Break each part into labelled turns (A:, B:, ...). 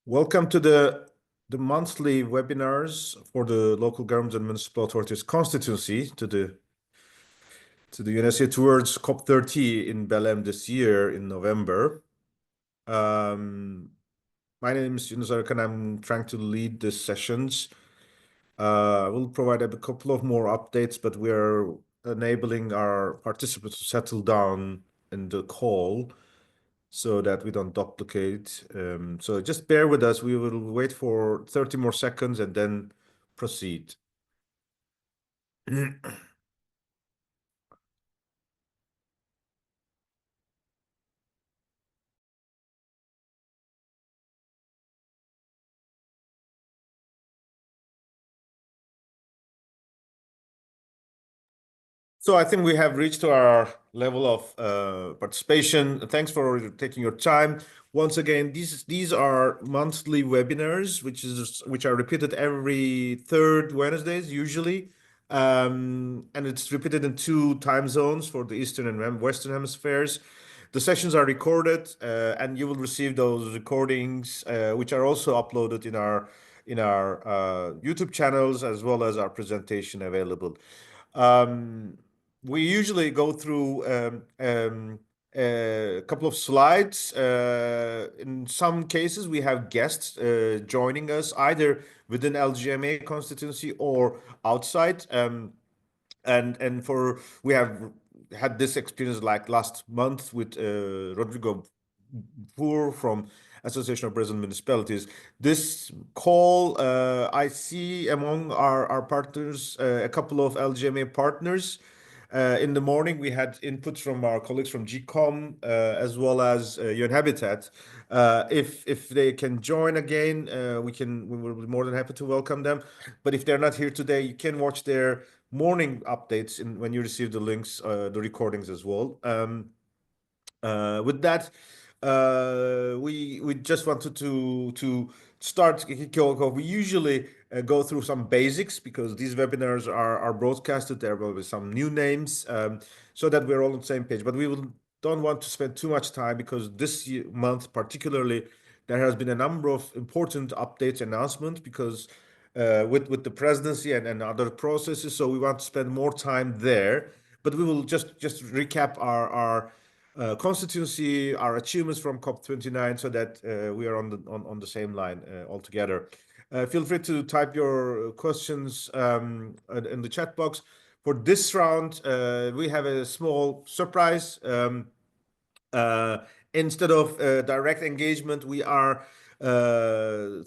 A: Welcome to the monthly webinars for the local government and municipal authorities constituency to the USA towards COP30 in Belém this year in November. My name is Yunus Arkan. I'm trying to lead the sessions. We'll provide a couple of more updates, but we are enabling our participants to settle down in the call so that we don't duplicate. So just bear with us. We will wait for 30 more seconds and then proceed. So I think we have reached to our level of participation. Thanks for taking your time. Once again, these are monthly webinars, which are repeated every third Wednesdays usually, and it's repeated in two time zones for the Eastern and Western hemispheres. The sessions are recorded, and you will receive those recordings, which are also uploaded in our YouTube channels as well as our presentation available. We usually go through a couple of slides. In some cases, we have guests joining us either within LGMA constituency or outside. And we have had this experience like last month with Rodrigo Boer from Association of Brazilian Municipalities. This call, I see among our partners, a couple of LGMA partners. In the morning, we had input from our colleagues from GCOM as well as UN Habitat. If they can join again, we will be more than happy to welcome them. But if they're not here today, you can watch their morning updates when you receive the links, the recordings as well. With that, we just wanted to start kick off. We usually go through some basics because these webinars are broadcasted. There will be some new names, so that we're all on the same page. But don't want to spend too much time because this month particularly there has been a number of important updates announcements because with the presidency and other processes. So we want to spend more time there. But we will just recap our constituency, our achievements from COP29, so that we are on the same line altogether. Feel free to type your questions in the chat box. For this round, we have a small surprise. Instead of direct engagement, we are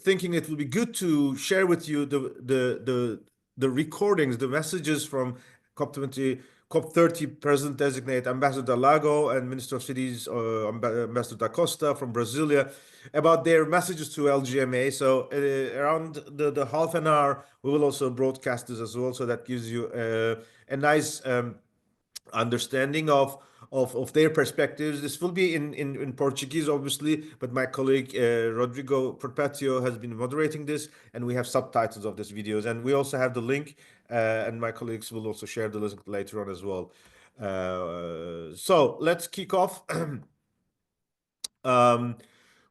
A: thinking it will be good to share with you the recordings, the messages from COP30 President Designate Ambassador Lago and Minister of Cities Ambassador da Costa from Brasilia about their messages to LGMA. So around the half an hour, we will also broadcast this as well. So that gives you a nice understanding of their perspectives. This will be in Portuguese, obviously, but my colleague Rodrigo Perpetio has been moderating this, and we have subtitles of these videos. And we also have the link, and my colleagues will also share the link later on as well. So let's kick off.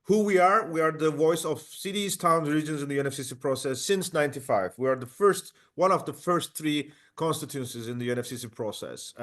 A: Who we are the voice of cities, towns, regions in the UNFCCC process since 95. We are one of the first three constituencies in the UNFCCC process.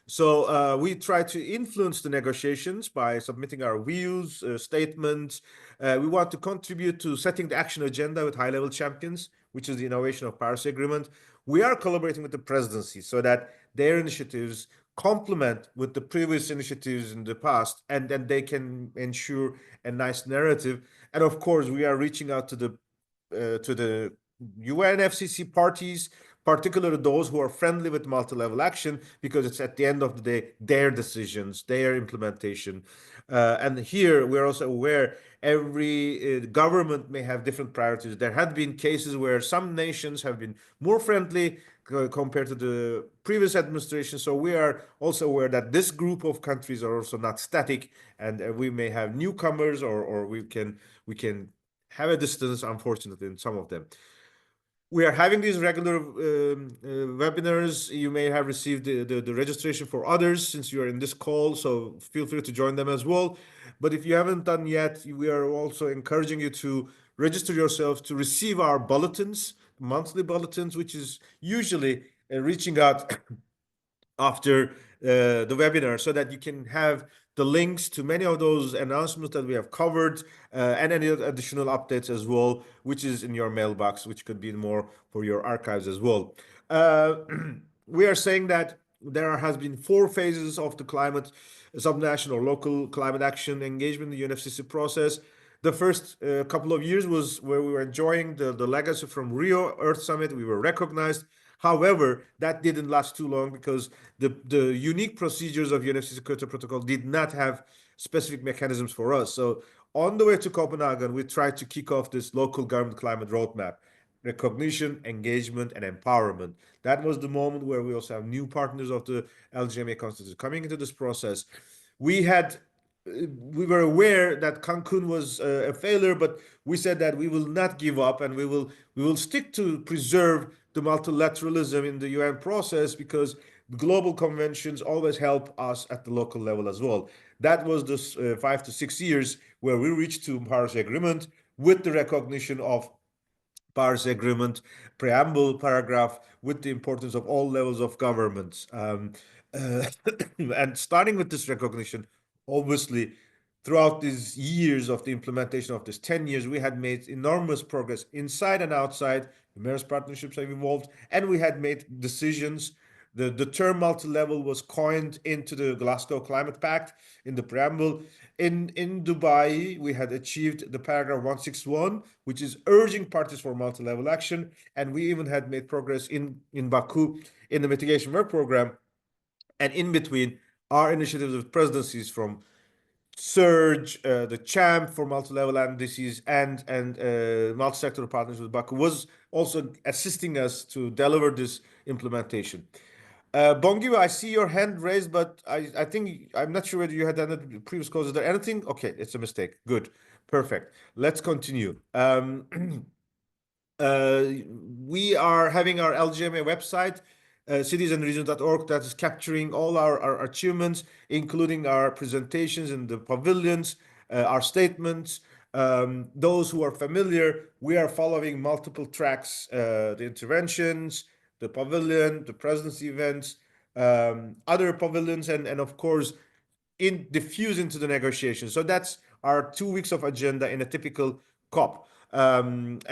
A: So we try to influence the negotiations by submitting our views, statements. We want to contribute to setting the action agenda with high-level champions, which is the innovation of Paris Agreement. We are collaborating with the presidency so that their initiatives complement with the previous initiatives in the past, and then they can ensure a nice narrative. And of course, we are reaching out to the UNFCCC parties, particularly those who are friendly with multi-level action, because it's at the end of the day their decisions, their implementation. And here we're also aware every government may have different priorities. There had been cases where some nations have been more friendly compared to the previous administration. So we are also aware that this group of countries are also not static, and we may have newcomers, or we can have a distance, unfortunately, in some of them. We are having these regular webinars. You may have received the registration for others since you are in this call, so feel free to join them as well. But if you haven't done yet, we are also encouraging you to register yourself to receive our bulletins, monthly bulletins, which is usually reaching out after the webinar so that you can have the links to many of those announcements that we have covered and any additional updates as well, which is in your mailbox, which could be more for your archives as well. Uh, we are saying that there has been 4 phases of the climate subnational or local climate action engagement in the UNFCCC process. The first couple of years was where we were enjoying the legacy from Rio Earth Summit. We were recognized. However, that didn't last too long because the unique procedures of UNFCCC Kyoto Protocol did not have specific mechanisms for us. So on the way to Copenhagen, we tried to kick off this local government climate roadmap: recognition, engagement, and empowerment. That was the moment where we also have new partners of the LGMA constitution coming into this process. We had we were aware that Cancun was a failure, but we said that we will not give up and we will stick to preserve the multilateralism in the UN process because global conventions always help us at the local level as well. That was the 5 to 6 years where we reached to Paris Agreement with the recognition of Paris Agreement preamble paragraph with the importance of all levels of governments. Uh, and starting with this recognition, obviously, throughout these years of the implementation of this 10 years, we had made enormous progress inside and outside. Numerous partnerships have evolved, and we had made decisions. The term multi-level was coined into the Glasgow Climate Pact in the preamble. In Dubai, we had achieved the paragraph 161, which is urging parties for multi-level action, and we even had made progress in Baku in the mitigation work program. And in between, our initiatives with presidencies from Surge, the Champ for multi-level indices, and multi-sector partners with Baku was also assisting us to deliver this implementation. Bongiwa, I see your hand raised, but I think I'm not sure whether you had done it in the previous calls. Is there anything? Okay, it's a mistake. Good, perfect. Let's continue. Uh, we are having our LGMA website, citiesandregions.org, that is capturing all our achievements, including our presentations in the pavilions, our statements. Those who are familiar, we are following multiple tracks: the interventions, the pavilion, the presidency events, other pavilions, and of course, diffuse into the negotiations. So that's our 2 weeks of agenda in a typical COP. And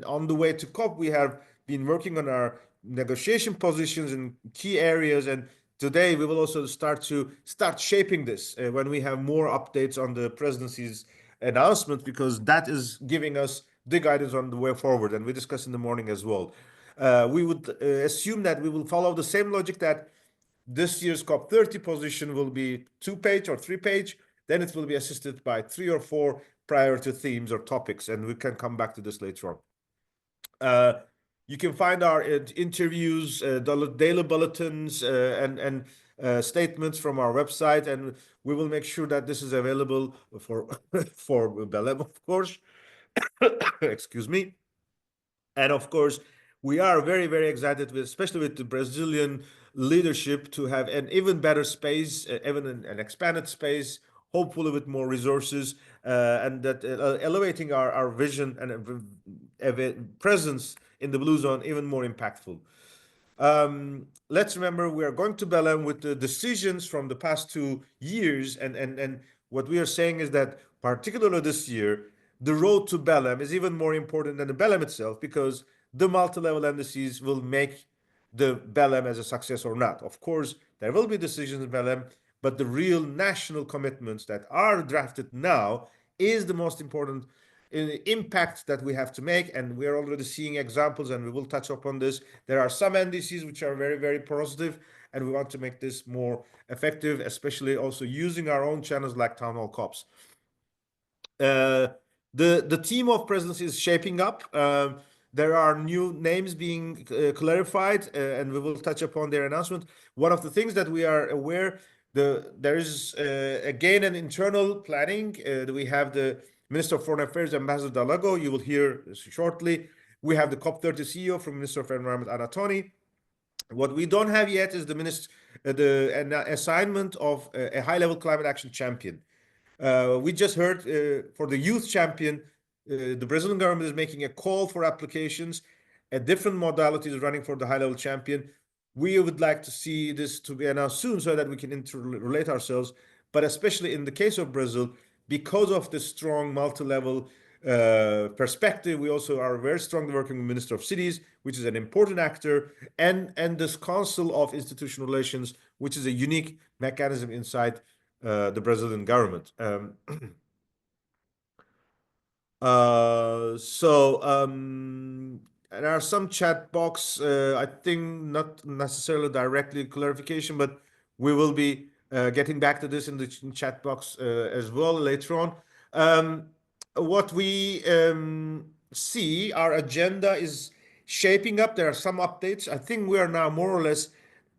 A: on the way to COP, we have been working on our negotiation positions in key areas. And today we will also start shaping this when we have more updates on the presidency's announcement, because that is giving us the guidance on the way forward. And we discussed in the morning as well. We would assume that we will follow the same logic that this year's COP30 position will be 2 page or 3 page. Then it will be assisted by 3 or 4 priority themes or topics, and we can come back to this later on. You can find our interviews, daily bulletins, and statements from our website, and we will make sure that this is available for for Belém, of course. Excuse me. And of course, we are very, very excited with, especially with the Brazilian leadership, to have an even better space, even an expanded space, hopefully with more resources, and that elevating our vision and presence in the Blue Zone even more impactful. Let's remember we are going to Belém with the decisions from the past 2 years, and what we are saying is that particularly this year, the road to Belém is even more important than the Belém itself, because the multi-level indices will make the Belém as a success or not. Of course, there will be decisions in Belém, but the real national commitments that are drafted now is the most important impact that we have to make, and we are already seeing examples, and we will touch upon this. There are some NDCs which are very, very positive, and we want to make this more effective, especially also using our own channels like Town Hall COPs. The team of presidency is shaping up. There are new names being clarified, and we will touch upon their announcement. One of the things that we are aware, there is again an internal planning. We have the Minister of Foreign Affairs, Ambassador Dalago. You will hear shortly. We have the COP30 CEO from Minister of Environment, Anatoni. What we don't have yet is the assignment of a high-level climate action champion. We just heard for the youth champion, the Brazilian government is making a call for applications, different modalities running for the high-level champion. We would like to see this to be announced soon so that we can interrelate ourselves. But especially in the case of Brazil, because of the strong multi-level perspective, we also are very strongly working with Minister of Cities, which is an important actor, and this Council of Institutional Relations, which is a unique mechanism inside the Brazilian government. There are some chat box, I think not necessarily directly clarification, but we will be getting back to this in the chat box as well later on. What we see, our agenda is shaping up. There are some updates. I think we are now more or less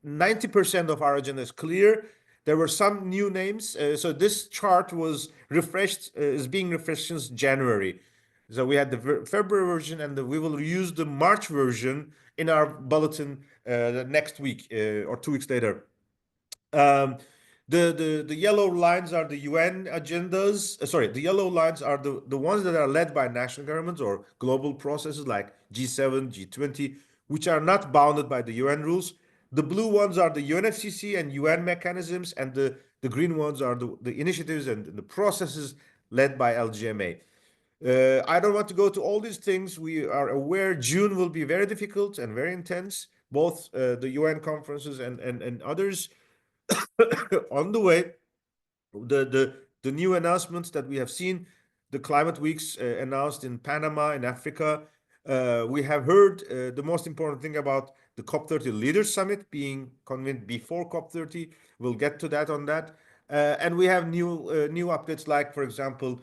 A: 90% of our agenda is clear. There were some new names. So this chart was refreshed, is being refreshed since January. So we had the February version, and we will use the March version in our bulletin next week or 2 weeks later. The yellow lines are the UN agendas. Sorry, the yellow lines are the ones that are led by national governments or global processes like G7, G20, which are not bounded by the UN rules. The blue ones are the UNFCCC and UN mechanisms, and the green ones are the initiatives and the processes led by LGMA. I don't want to go to all these things. We are aware June will be very difficult and very intense, both the UN conferences and others. On the way, the new announcements that we have seen, the climate weeks announced in Panama, in Africa. We have heard the most important thing about the COP30 Leaders Summit being convened before COP30. We'll get to that on that. And we have new updates like, for example,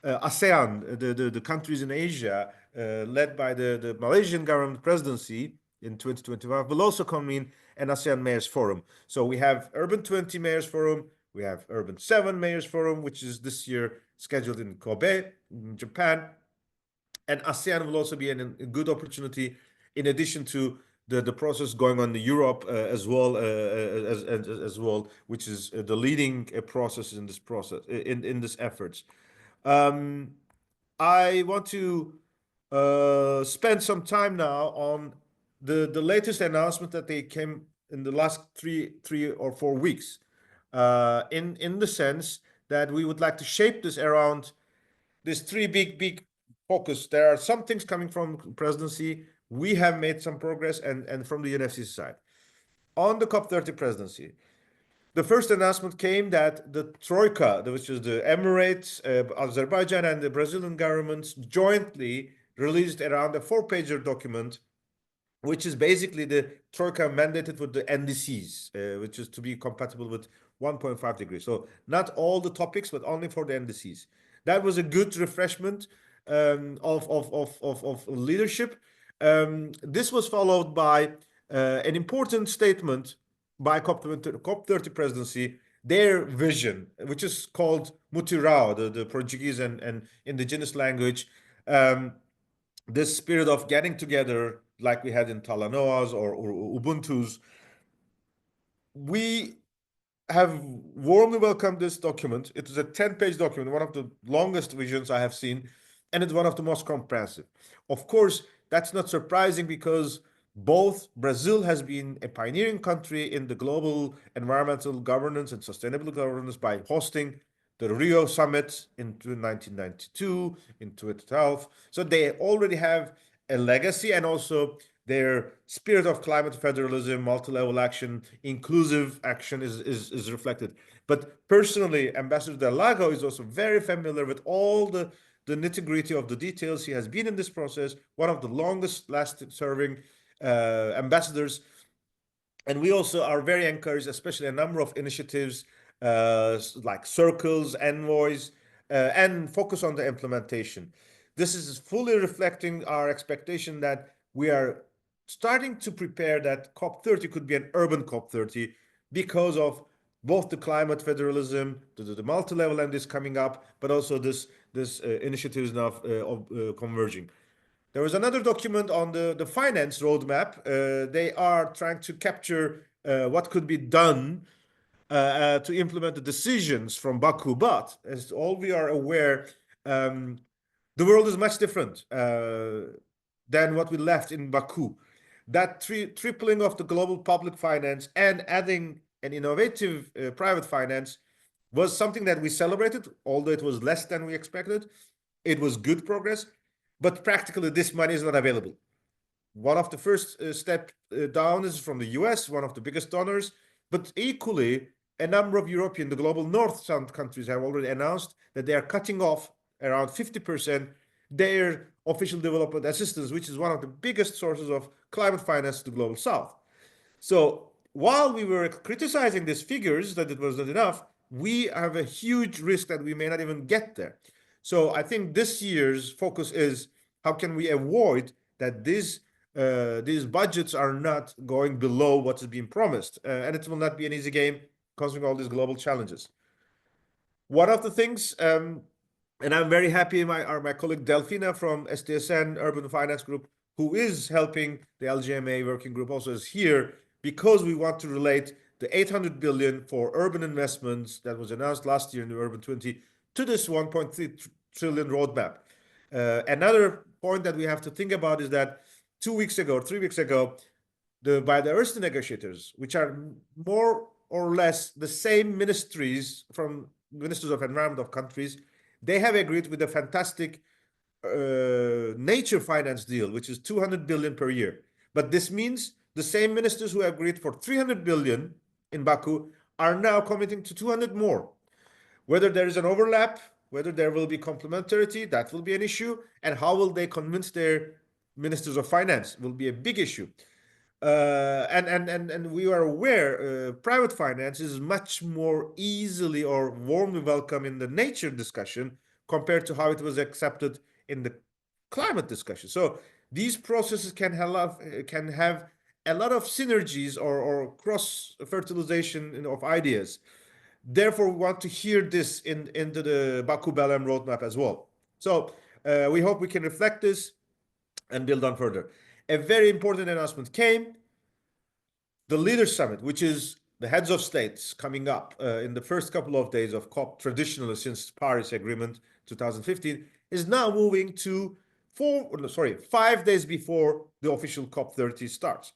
A: ASEAN, the countries in Asia, led by the Malaysian government presidency in 2025, will also convene an ASEAN Mayors Forum. So we have Urban 20 Mayors Forum, we have Urban 7 Mayors Forum, which is this year scheduled in Kobe, in Japan. And ASEAN will also be a good opportunity, in addition to the process going on in Europe as well, which is the leading process in this efforts. I want to spend some time now on the latest announcement that they came in the last three or 4 weeks. In the sense that we would like to shape this around these three big focus. There are some things coming from presidency. We have made some progress, and from the UNFCCC side. On the COP30 presidency, the first announcement came that the Troika, which is the Emirates, Azerbaijan, and the Brazilian governments jointly released around a 4-pager document, which is basically the Troika mandated with the NDCs, which is to be compatible with 1.5 degrees. So not all the topics, but only for the NDCs. That was a good refreshment of leadership. This was followed by an important statement by COP30 presidency, their vision, which is called Mutirao, the Portuguese and indigenous language. This spirit of getting together, like we had in Talanoas or Ubuntu's. We have warmly welcomed this document. It is a 10-page document, one of the longest visions I have seen, and it's one of the most comprehensive. Of course, that's not surprising because both Brazil has been a pioneering country in the global environmental governance and sustainable governance by hosting the Rio Summit in 1992, in 2012. So they already have a legacy, and also their spirit of climate federalism, multi-level action, inclusive action is reflected. But personally, Ambassador Del Lago is also very familiar with all the nitty-gritty of the details. He has been in this process, one of the longest lasting serving ambassadors. And we also are very encouraged, especially a number of initiatives like circles, envoys, and focus on the implementation. This is fully reflecting our expectation that we are starting to prepare that COP30 could be an urban COP30 because of both the climate federalism, the multi-level end is coming up, but also this initiatives now of converging. There was another document on the finance roadmap. They are trying to capture what could be done to implement the decisions from Baku. But as all we are aware, the world is much different than what we left in Baku. That tripling of the global public finance and adding an innovative private finance was something that we celebrated, although it was less than we expected. It was good progress, but practically this money is not available. One of the first step down is from the US, one of the biggest donors, but equally, a number of European, the global north countries have already announced that they are cutting off around 50% their official development assistance, which is one of the biggest sources of climate finance to the global south. So while we were criticizing these figures that it was not enough, we have a huge risk that we may not even get there. So I think this year's focus is how can we avoid that these budgets are not going below what is being promised, and it will not be an easy game considering all these global challenges. One of the things, and I'm very happy my colleague Delfina from SDSN Urban Finance Group, who is helping the LGMA working group, also is here because we want to relate the 800 billion for urban investments that was announced last year in the Urban 20 to this 1.3 trillion roadmap. Another point that we have to think about is that 2 weeks ago, 3 weeks ago, the biodiversity negotiators, which are more or less the same ministries from ministers of environment of countries, they have agreed with a fantastic nature finance deal, which is 200 billion per year. But this means the same ministers who agreed for 300 billion in Baku are now committing to 200 more. Whether there is an overlap, whether there will be complementarity, that will be an issue. And how will they convince their ministers of finance will be a big issue. And we are aware private finance is much more easily or warmly welcome in the nature discussion compared to how it was accepted in the climate discussion. So these processes can have a lot of synergies or cross fertilization of ideas. Therefore, we want to hear this into the Baku Belem roadmap as well. So we hope we can reflect this and build on further. A very important announcement came. The Leaders Summit, which is the heads of states coming up in the first couple of days of COP, traditionally since Paris Agreement 2015, is now moving to 5 days before the official COP30 starts.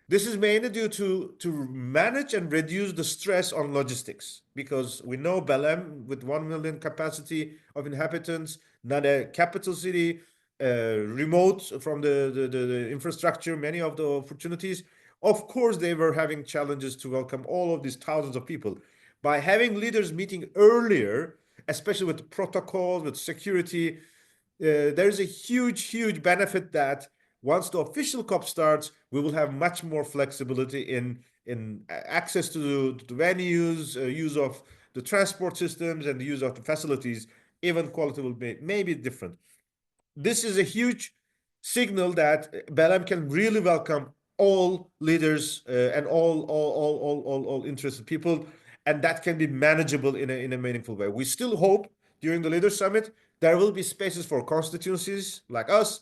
A: This is mainly due to manage and reduce the stress on logistics, because we know Belém, with 1 million capacity of inhabitants, not a capital city, remote from the infrastructure, many of the opportunities. Of course, they were having challenges to welcome all of these thousands of people. By having leaders meeting earlier, especially with protocols, with security, there's a huge benefit that once the official COP starts, we will have much more flexibility in access to the venues, use of the transport systems, and the use of the facilities. Even quality will may be different. This is a huge signal that Belém can really welcome all leaders and all interested people, and that can be manageable in a meaningful way. We still hope during the Leaders Summit there will be spaces for constituencies like us.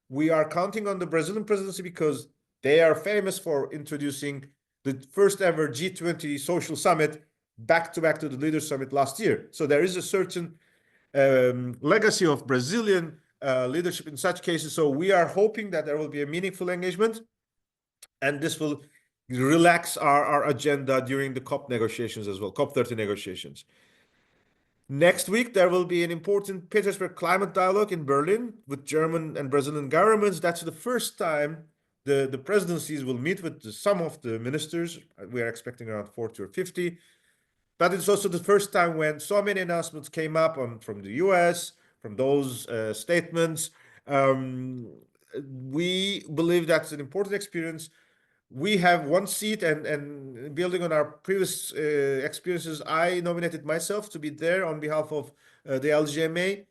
A: We are counting on the Brazilian presidency because they are famous for introducing the first ever G20 social summit back to the Leaders Summit last year. So there is a certain legacy of Brazilian leadership in such cases. So we are hoping that there will be a meaningful engagement, and this will relax our agenda during the COP negotiations as well, COP30 negotiations. Next week, there will be an important Petersburg climate dialogue in Berlin with German and Brazilian governments. That's the first time the presidencies will meet with some of the ministers. We are expecting around 40 or 50. But it's also the first time when so many announcements came up from the US, from those statements. We believe that's an important experience. We have one seat, and building on our previous experiences, I nominated myself to be there on behalf of the LGMA.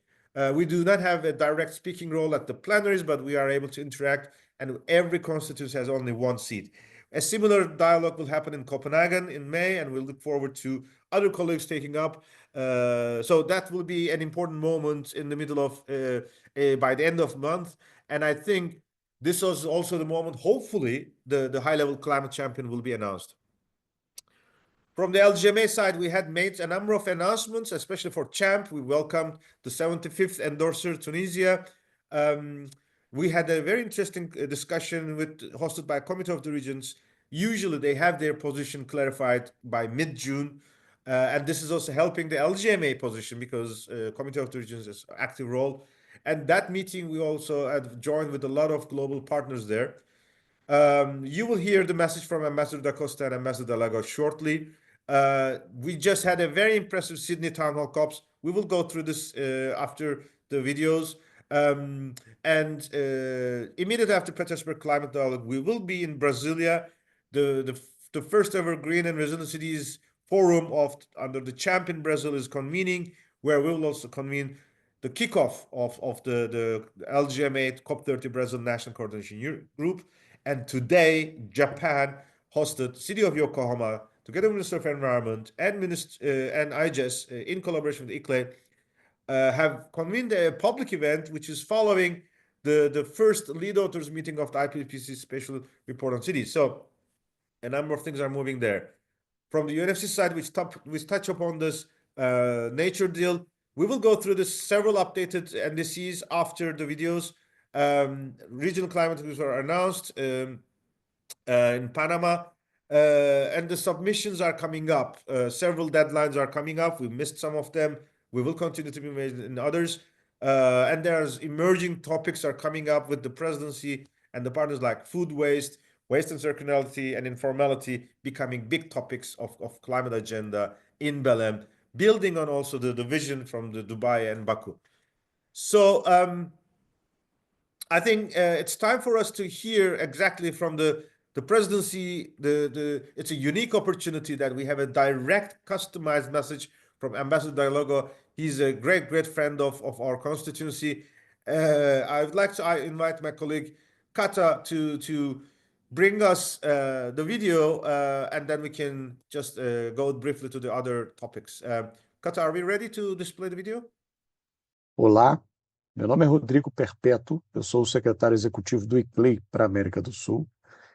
A: We do not have a direct speaking role at the plenaries, but we are able to interact, and every constituency has only one seat. A similar dialogue will happen in Copenhagen in May, and we'll look forward to other colleagues taking up So that will be an important moment in the middle of by the end of the month. And I think this was also the moment, hopefully, the high-level climate champion will be announced. From the LGMA side, we had made a number of announcements, especially for CHAMP. We welcomed the 75th endorser, Tunisia. Um, we had a very interesting discussion hosted by Committee of the Regions. Usually, they have their position clarified by mid-June, and this is also helping the LGMA position because Committee of the Regions is an active role. And that meeting, we also had joined with a lot of global partners there. You will hear the message from Ambassador Da Costa and Ambassador Lagos shortly. We just had a very impressive Sydney Town Hall COPs. We will go through this after the videos. And immediately after Petersburg Climate Dialogue, we will be in Brasilia, the first ever Green and Resilient Cities Forum under the Champion Brazil is convening, where we will also convene the kickoff of the LGMA COP30 Brazil National Coordination Group. And today, Japan hosted City of Yokohama, together with Minister of Environment and IGES, in collaboration with ICLE, have convened a public event which is following the first lead authors meeting of the IPCC Special Report on Cities. So a number of things are moving there. From the UNFC side, which touch upon this nature deal, we will go through this several updated NDCs after the videos. Regional climate groups are announced in Panama, and the submissions are coming up. Several deadlines are coming up. We missed some of them. We will continue to be made in others. And there's emerging topics are coming up with the presidency and the partners like food waste, waste and circularity, and informality becoming big topics of climate agenda in Belém, building on also the vision from the Dubai and Baku. So I think it's time for us to hear exactly from the presidency. It's a unique opportunity that we have a direct, customized message from Ambassador Dialogo. He's a great friend of our constituency. I would like to invite my colleague Kata to bring us the video, and then we can just go briefly to the other topics. Kata, are we ready to display the video?
B: Olá, meu nome é Rodrigo Perpétuo, eu sou o secretário executivo do ICLEI para a América do Sul,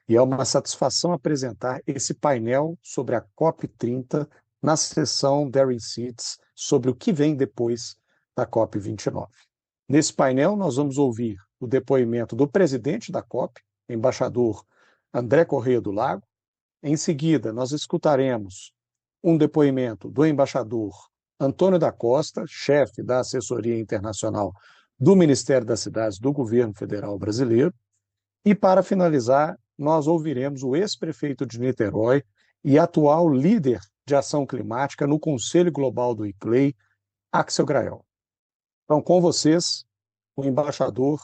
B: e é uma satisfação apresentar esse painel sobre a COP30 na sessão Daring Seats sobre o que vem depois da COP29. Nesse painel, nós vamos ouvir o depoimento do presidente da COP, embaixador André Corrêa do Lago. Em seguida, nós escutaremos um depoimento do embaixador Antônio da Costa, chefe da assessoria internacional do Ministério das Cidades do Governo Federal Brasileiro. E, para finalizar, nós ouviremos o ex-prefeito de Niterói e atual líder de ação climática no Conselho Global do ICLEI, Axel Grael. Então, com vocês, o embaixador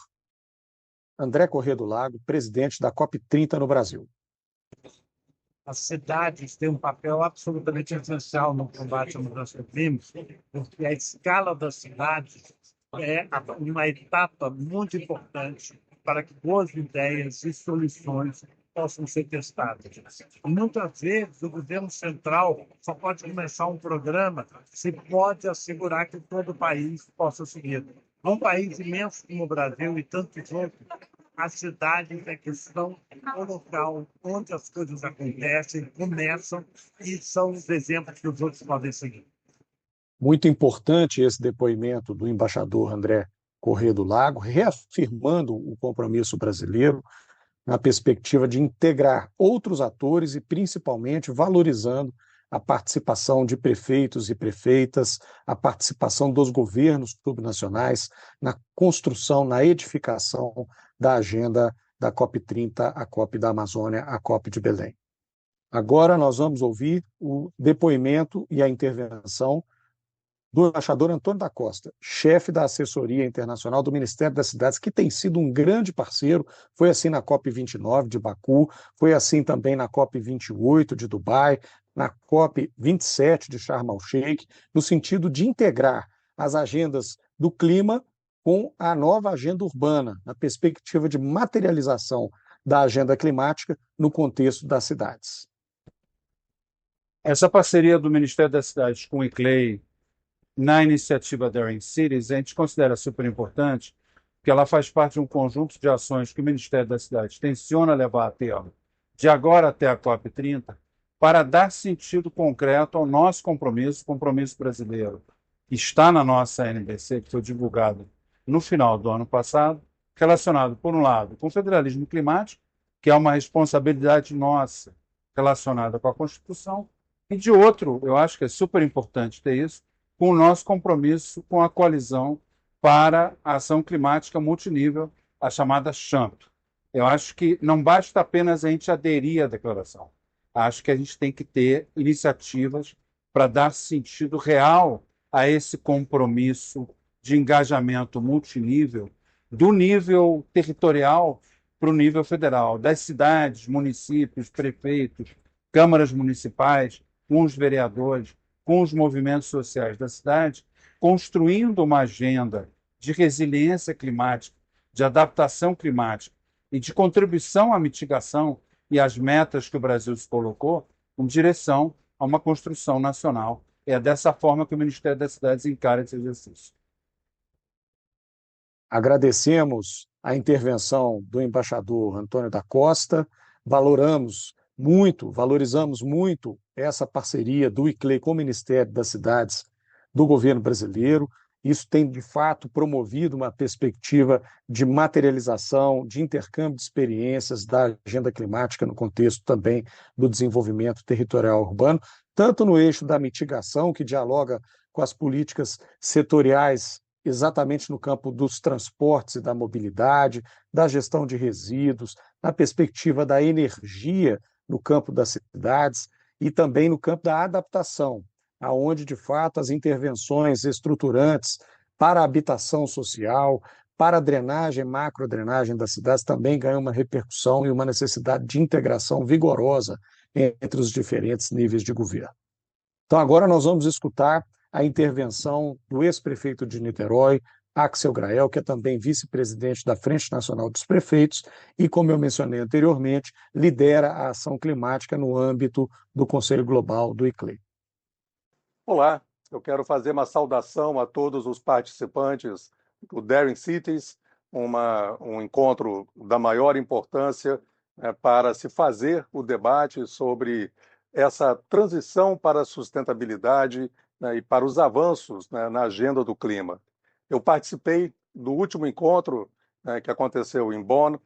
B: André Corrêa do Lago, presidente da COP30 no Brasil.
C: As cidades têm um papel absolutamente essencial no combate à mudança climática, porque a escala das cidades é uma etapa muito importante para que boas ideias e soluções possam ser testadas. Muitas vezes, o governo central só pode começar um programa se pode assegurar que todo o país possa seguir. Um país imenso como o Brasil e tantos outros, as cidades é que estão no local onde as coisas acontecem, começam e são os exemplos que os outros podem seguir.
B: Muito importante esse depoimento do embaixador André Corrêa do Lago, reafirmando o compromisso brasileiro na perspectiva de integrar outros atores e, principalmente, valorizando a participação de prefeitos e prefeitas, a participação dos governos subnacionais na construção, na edificação da agenda da COP30, a COP da Amazônia, a COP de Belém. Agora nós vamos ouvir o depoimento e a intervenção do embaixador Antônio da Costa, chefe da assessoria internacional do Ministério das Cidades, que tem sido um grande parceiro, foi assim na COP29 de Baku, foi assim também na COP28 de Dubai, na COP27 de Sharm el-Sheikh, no sentido de integrar as agendas do clima com a nova agenda urbana, na perspectiva de materialização da agenda climática no contexto das cidades.
D: Essa parceria do Ministério das Cidades com o ICLEI na iniciativa Daring Cities, a gente considera super importante, porque ela faz parte de um conjunto de ações que o Ministério da Cidade tenciona levar a termo de agora até a COP30, para dar sentido concreto ao nosso compromisso brasileiro, que está na nossa NBC, que foi divulgado no final do ano passado, relacionado, por um lado, com o federalismo climático, que é uma responsabilidade nossa relacionada com a Constituição, e de outro, eu acho que é super importante ter isso, com o nosso compromisso com a coalizão para a ação climática multinível, a chamada CHAMP. Eu acho que não basta apenas a gente aderir à declaração. Acho que a gente tem que ter iniciativas para dar sentido real a esse compromisso de engajamento multinível, do nível territorial para o nível federal, das cidades, municípios, prefeitos, câmaras municipais, com os vereadores, com os movimentos sociais da cidade, construindo uma agenda de resiliência climática, de adaptação climática e de contribuição à mitigação e às metas que o Brasil se colocou em direção a uma construção nacional. É dessa forma que o Ministério das Cidades encara esse exercício.
B: Agradecemos a intervenção do embaixador Antônio da Costa, valorizamos muito essa parceria do ICLEI com o Ministério das Cidades do governo brasileiro. Isso tem, de fato, promovido uma perspectiva de materialização, de intercâmbio de experiências da agenda climática no contexto também do desenvolvimento territorial urbano, tanto no eixo da mitigação, que dialoga com as políticas setoriais exatamente no campo dos transportes e da mobilidade, da gestão de resíduos, na perspectiva da energia no campo das cidades e também no campo da adaptação, aonde, de fato, as intervenções estruturantes para a habitação social, para a drenagem, macrodrenagem das cidades, também ganham uma repercussão e uma necessidade de integração vigorosa entre os diferentes níveis de governo. Então, agora nós vamos escutar a intervenção do ex-prefeito de Niterói, Axel Grael, que é também vice-presidente da Frente Nacional dos Prefeitos e, como eu mencionei anteriormente, lidera a ação climática no âmbito do Conselho Global do ICLEI.
E: Olá, eu quero fazer uma saudação a todos os participantes do Daring Cities, um encontro da maior importância para se fazer o debate sobre essa transição para a sustentabilidade e para os avanços na agenda do clima. Eu participei do último encontro que aconteceu em Bonn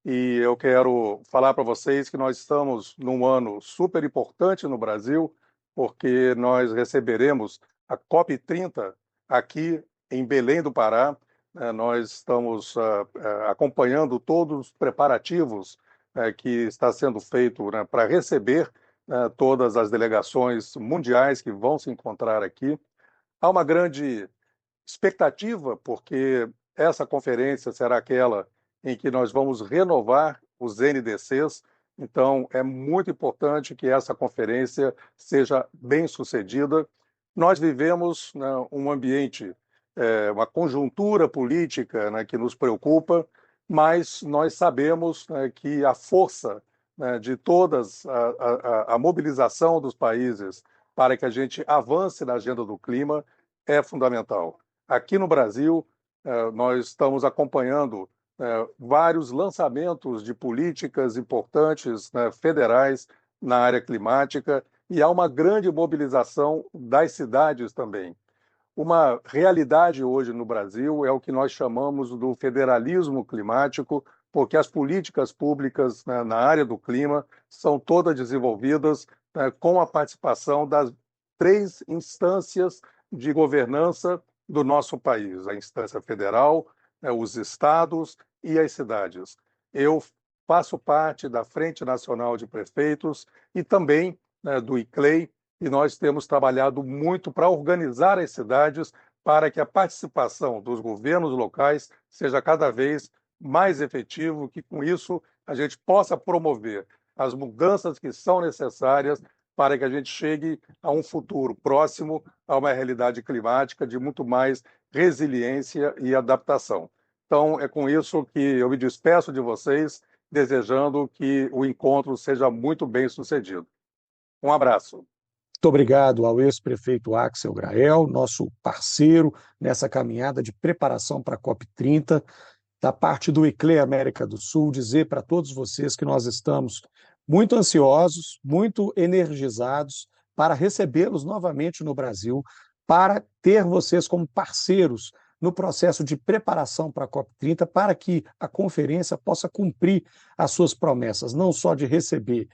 E: e eu quero falar para vocês que nós estamos num ano super importante no Brasil, porque nós receberemos a COP30 aqui em Belém do Pará. Nós estamos acompanhando todos os preparativos que está sendo feito para receber todas as delegações mundiais que vão se encontrar aqui. Há uma grande expectativa, porque essa conferência será aquela em que nós vamos renovar os NDCs. Então, é muito importante que essa conferência seja bem sucedida. Nós vivemos um ambiente, uma conjuntura política que nos preocupa, mas nós sabemos que a força de todas, a mobilização dos países para que a gente avance na agenda do clima é fundamental. Aqui no Brasil, nós estamos acompanhando vários lançamentos de políticas importantes federais na área climática e há uma grande mobilização das cidades também. Uma realidade hoje no Brasil é o que nós chamamos do federalismo climático, porque as políticas públicas na área do clima são todas desenvolvidas com a participação das 3 instâncias de governança do nosso país: a instância federal, os estados e as cidades. Eu faço parte da Frente Nacional de Prefeitos e também do ICLEI, e nós temos trabalhado muito para organizar as cidades para que a participação dos governos locais seja cada vez mais efetivo, que com isso a gente possa promover as mudanças que são necessárias para que a gente chegue a um futuro próximo a uma realidade climática de muito mais resiliência e adaptação. Então, é com isso que eu me despeço de vocês, desejando que o encontro seja muito bem sucedido. Um abraço.
B: Muito obrigado ao ex-prefeito Axel Grael, nosso parceiro nessa caminhada de preparação para a COP30. Da parte do ICLE América do Sul, dizer para todos vocês que nós estamos muito ansiosos, muito energizados para recebê-los novamente no Brasil, para ter vocês como parceiros no processo de preparação para a COP30, para que a conferência possa cumprir as suas promessas, não só de receber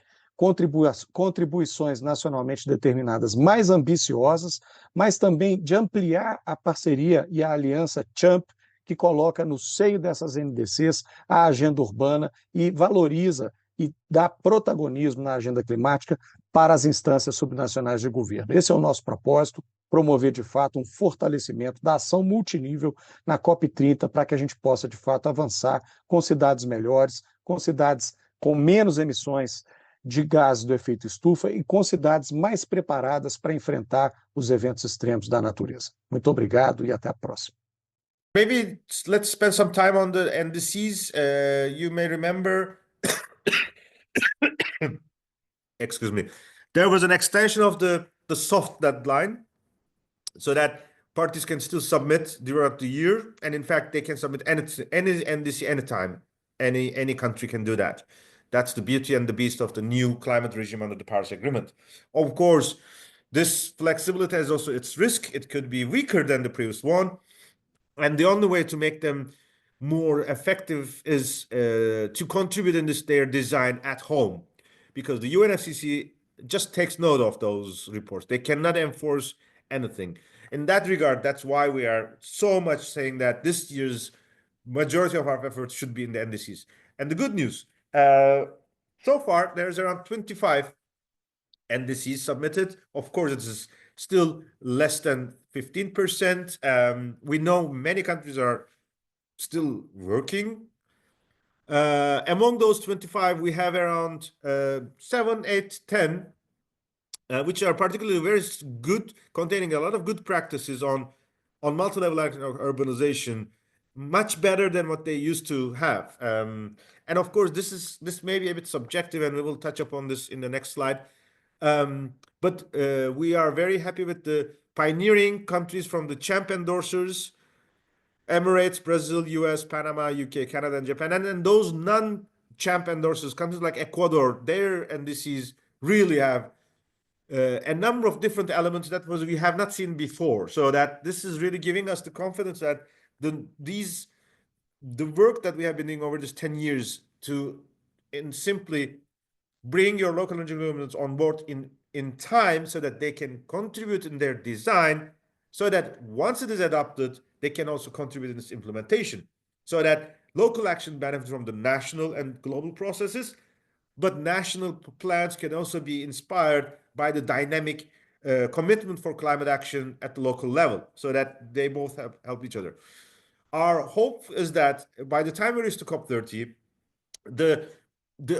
B: contribuições nacionalmente determinadas mais ambiciosas, mas também de ampliar a parceria e a aliança CHAMP, que coloca no seio dessas NDCs a agenda urbana e valoriza e dá protagonismo na agenda climática para as instâncias subnacionais de governo. Esse é o nosso propósito, promover de fato um fortalecimento da ação multinível na COP30 para que a gente possa de fato avançar com cidades melhores, com cidades com menos emissões de gases do efeito estufa e com cidades mais preparadas para enfrentar os eventos extremos da natureza. Muito obrigado e até a próxima.
A: Maybe let's spend some time on the NDCs. You may remember, excuse me, there was an extension of the soft deadline so that parties can still submit throughout the year. And in fact, they can submit any NDC anytime. Any country can do that. That's the beauty and the beast of the new climate regime under the Paris Agreement. Of course, this flexibility has also its risk. It could be weaker than the previous one. And the only way to make them more effective is to contribute in their design at home, because the UNFCCC just takes note of those reports. They cannot enforce anything. In that regard, that's why we are so much saying that this year's majority of our efforts should be in the NDCs. And the good news, so far, there's around 25 NDCs submitted. Of course, it is still less than 15%. We know many countries are still working. Among those 25, we have around 7, 8, 10, which are particularly very good, containing a lot of good practices on multi-level urbanization, much better than what they used to have. And of course, this may be a bit subjective, and we will touch upon this in the next slide. But we are very happy with the pioneering countries from the CHAMP endorsers, Emirates, Brazil, US, Panama, UK, Canada, and Japan. And then those non-CHAMP endorsers, countries like Ecuador, their NDCs really have a number of different elements that we have not seen before. So that this is really giving us the confidence that the work that we have been doing over these 10 years to simply bring your local energy movements on board in time so that they can contribute in their design, so that once it is adopted, they can also contribute in its implementation, so that local action benefits from the national and global processes, but national plans can also be inspired by the dynamic commitment for climate action at the local level, so that they both help each other. Our hope is that by the time we reach the COP30, the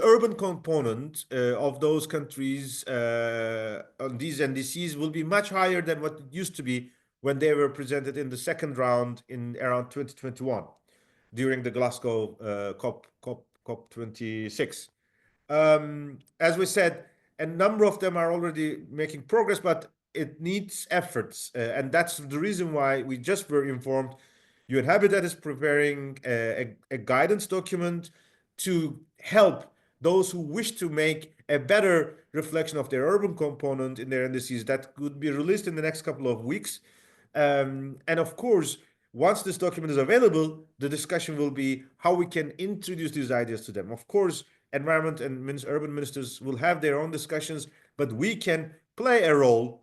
A: urban component of those countries on these NDCs will be much higher than what it used to be when they were presented in the second round in around 2021 during the Glasgow COP26. As we said, a number of them are already making progress, but it needs efforts. And that's the reason why we just were informed UN Habitat is preparing a guidance document to help those who wish to make a better reflection of their urban component in their indices. That could be released in the next couple of weeks. And of course, once this document is available, the discussion will be how we can introduce these ideas to them. Of course, environment and urban ministers will have their own discussions, but we can play a role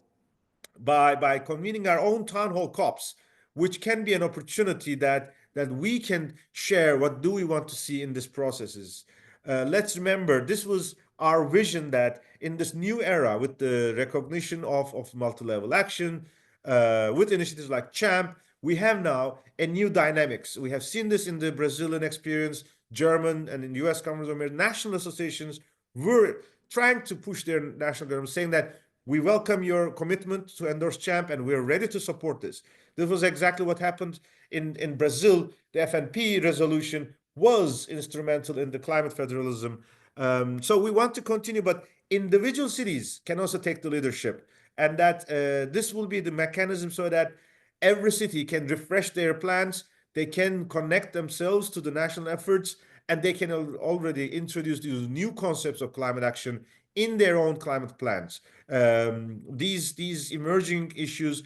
A: by convening our own town hall COPs, which can be an opportunity that we can share what do we want to see in these processes. Let's remember, this was our vision that in this new era, with the recognition of multi-level action, with initiatives like CHAMP, we have now a new dynamics. We have seen this in the Brazilian experience, German and in US Conference of Mayors, national associations were trying to push their national government, saying that we welcome your commitment to endorse CHAMP and we're ready to support this. This was exactly what happened in Brazil. The FNP resolution was instrumental in the climate federalism. So we want to continue, but individual cities can also take the leadership. and that this will be the mechanism so that every city can refresh their plans, they can connect themselves to the national efforts, and they can already introduce these new concepts of climate action in their own climate plans. These emerging issues,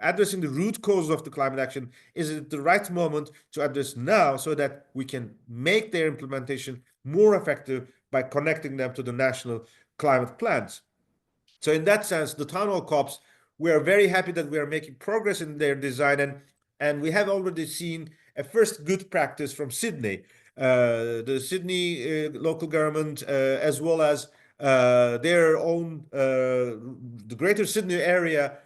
A: addressing the root cause of the climate action, is it the right moment to address now so that we can make their implementation more effective by connecting them to the national climate plans. So in that sense, the town hall COPs, we are very happy that we are making progress in their design, and we have already seen a first good practice from Sydney. The Sydney local government, as well as their own, the Greater Sydney area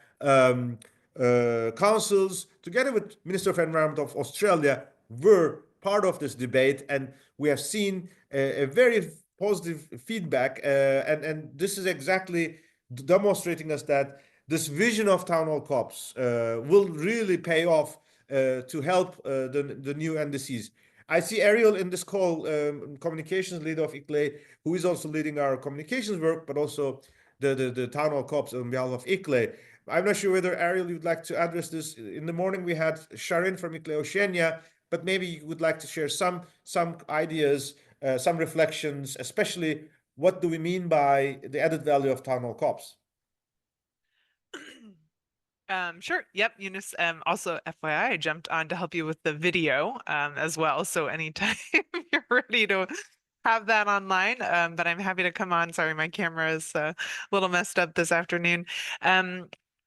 A: councils, together with Minister of Environment of Australia, were part of this debate, and we have seen a very positive feedback, and this is exactly demonstrating us that this vision of town hall COPs will really pay off to help the new NDCs. I see Ariel in this call, communications leader of ICLE, who is also leading our communications work, but also the town hall COPs on behalf of ICLE. I'm not sure whether Ariel, you'd like to address this. In the morning, we had Sharon from ICLE Oceania, but maybe you would like to share some ideas, some reflections, especially what do we mean by the added value of town hall COPs?
F: Sure. Yep. Eunice, also FYI, I jumped on to help you with the video as well. So anytime you're ready to have that online, but I'm happy to come on. Sorry, my camera is a little messed up this afternoon.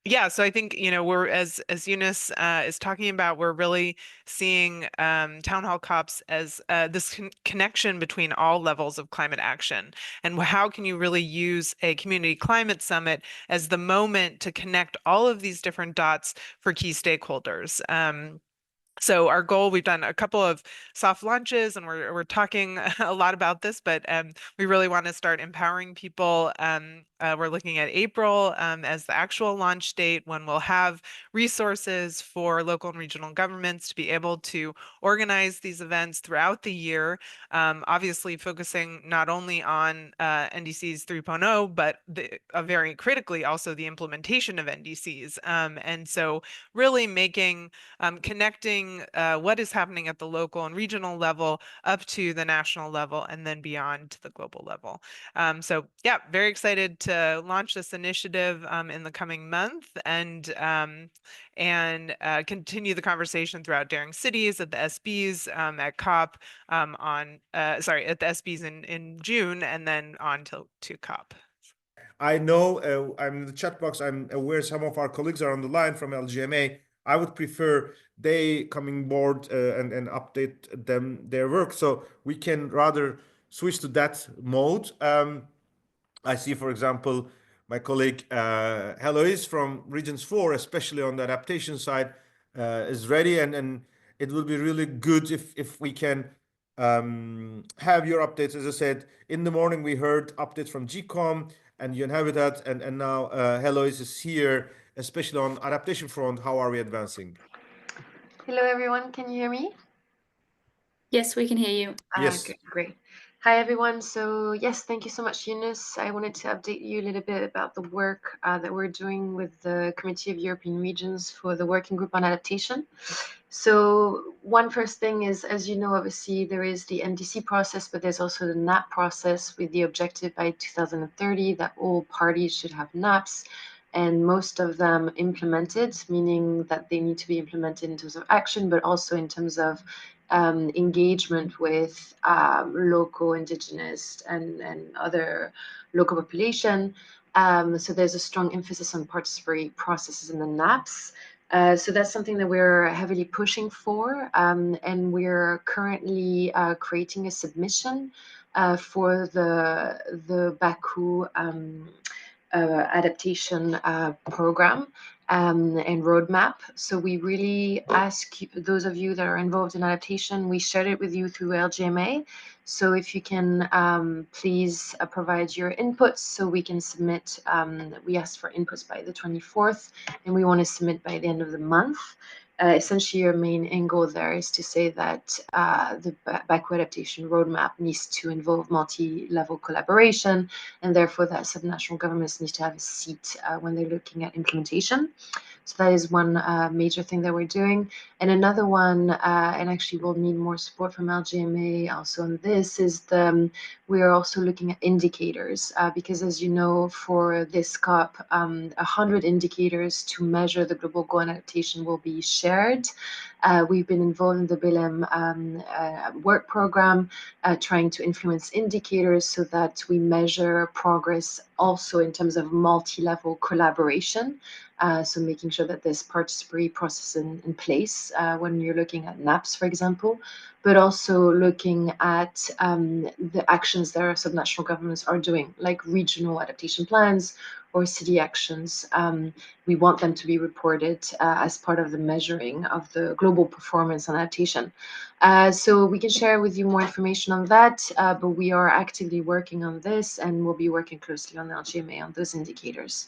F: Yeah, so I think, we're, as Eunice is talking about, we're really seeing town hall COPs as this connection between all levels of climate action. And how can you really use a community climate summit as the moment to connect all of these different dots for key stakeholders? So our goal, we've done a couple of soft launches, and we're talking a lot about this, but we really want to start empowering people. We're looking at April as the actual launch date, when we'll have resources for local and regional governments to be able to organize these events throughout the year, obviously focusing not only on NDCs 3.0, but very critically also the implementation of NDCs. And so really making, connecting what is happening at the local and regional level up to the national level, and then beyond to the global level. So yeah, very excited to launch this initiative in the coming month, and continue the conversation throughout Daring Cities, at the SBs, at COP at the SBs in June, and then on to COP.
A: I know I'm in the chat box. I'm aware some of our colleagues are on the line from LGMA. I would prefer they coming board and update them their work, so we can rather switch to that mode. I see, for example, my colleague Heloise from Regions 4, especially on the adaptation side, is ready, and it will be really good if we can have your updates. As I said, in the morning we heard updates from GCOM and UNHabitat, and now Heloise is here, especially on adaptation front. How are we advancing?
G: Hello, everyone. Can you hear me?
H: Yes, we can hear you.
A: Yes.
G: Okay, great. Hi, everyone. So yes, thank you so much, Eunice. I wanted to update you a little bit about the work that we're doing with the Committee of European Regions for the Working Group on Adaptation. So one first thing is, as you know, obviously there is the NDC process, but there's also the NAP process, with the objective by 2030 that all parties should have NAPs, and most of them implemented, meaning that they need to be implemented in terms of action, but also in terms of engagement with local, indigenous, and other local population. So there's a strong emphasis on participatory processes in the NAPs. So that's something that we're heavily pushing for, and we're currently creating a submission for the Baku adaptation program and roadmap. So we really ask those of you that are involved in adaptation, we shared it with you through LGMA. So if you can please provide your inputs so we can submit. We asked for inputs by the 24th, and we want to submit by the end of the month. essentially, our main angle there is to say that the backward adaptation roadmap needs to involve multi-level collaboration, and therefore that subnational governments need to have a seat when they're looking at implementation. So that is one major thing that we're doing. And another one, and actually we'll need more support from LGMA also on this, is we are also looking at indicators, because as you know, for this COP, 100 indicators to measure the global goal and adaptation will be shared. We've been involved in the BLM work program, trying to influence indicators so that we measure progress also in terms of multi-level collaboration. So making sure that there's participatory process in place when you're looking at NAPs, for example, but also looking at the actions that our subnational governments are doing, like regional adaptation plans or city actions. We want them to be reported as part of the measuring of the global performance on adaptation. So we can share with you more information on that, but we are actively working on this, and we'll be working closely on LGMA on those indicators.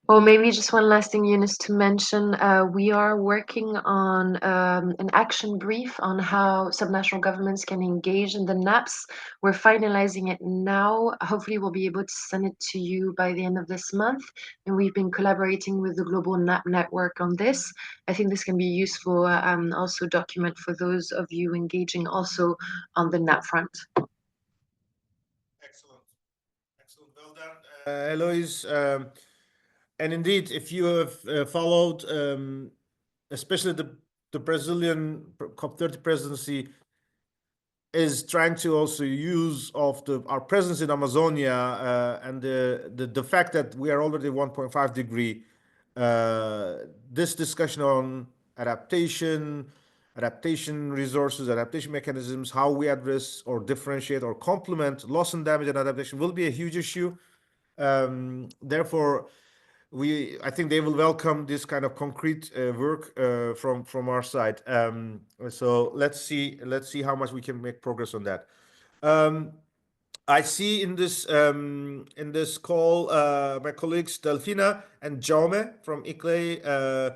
G: Oh, maybe just one last thing, Eunice, to mention. We are working on an action brief on how subnational governments can engage in the NAPs. We're finalizing it now. Hopefully, we'll be able to send it to you by the end of this month. And we've been collaborating with the Global NAP Network on this. I think this can be useful also document for those of you engaging also on the NAP front.
A: Excellent. Excellent. Well done, Eloise. And indeed, if you have followed, especially the Brazilian COP30 presidency is trying to also use of our presence in Amazonia and the fact that we are already 1.5 degree. This discussion on adaptation resources, adaptation mechanisms, how we address or differentiate or complement loss and damage and adaptation will be a huge issue. Therefore, I think they will welcome this kind of concrete work from our side. So let's see how much we can make progress on that. I see in this call my colleagues Delfina and Jaume from ICLEI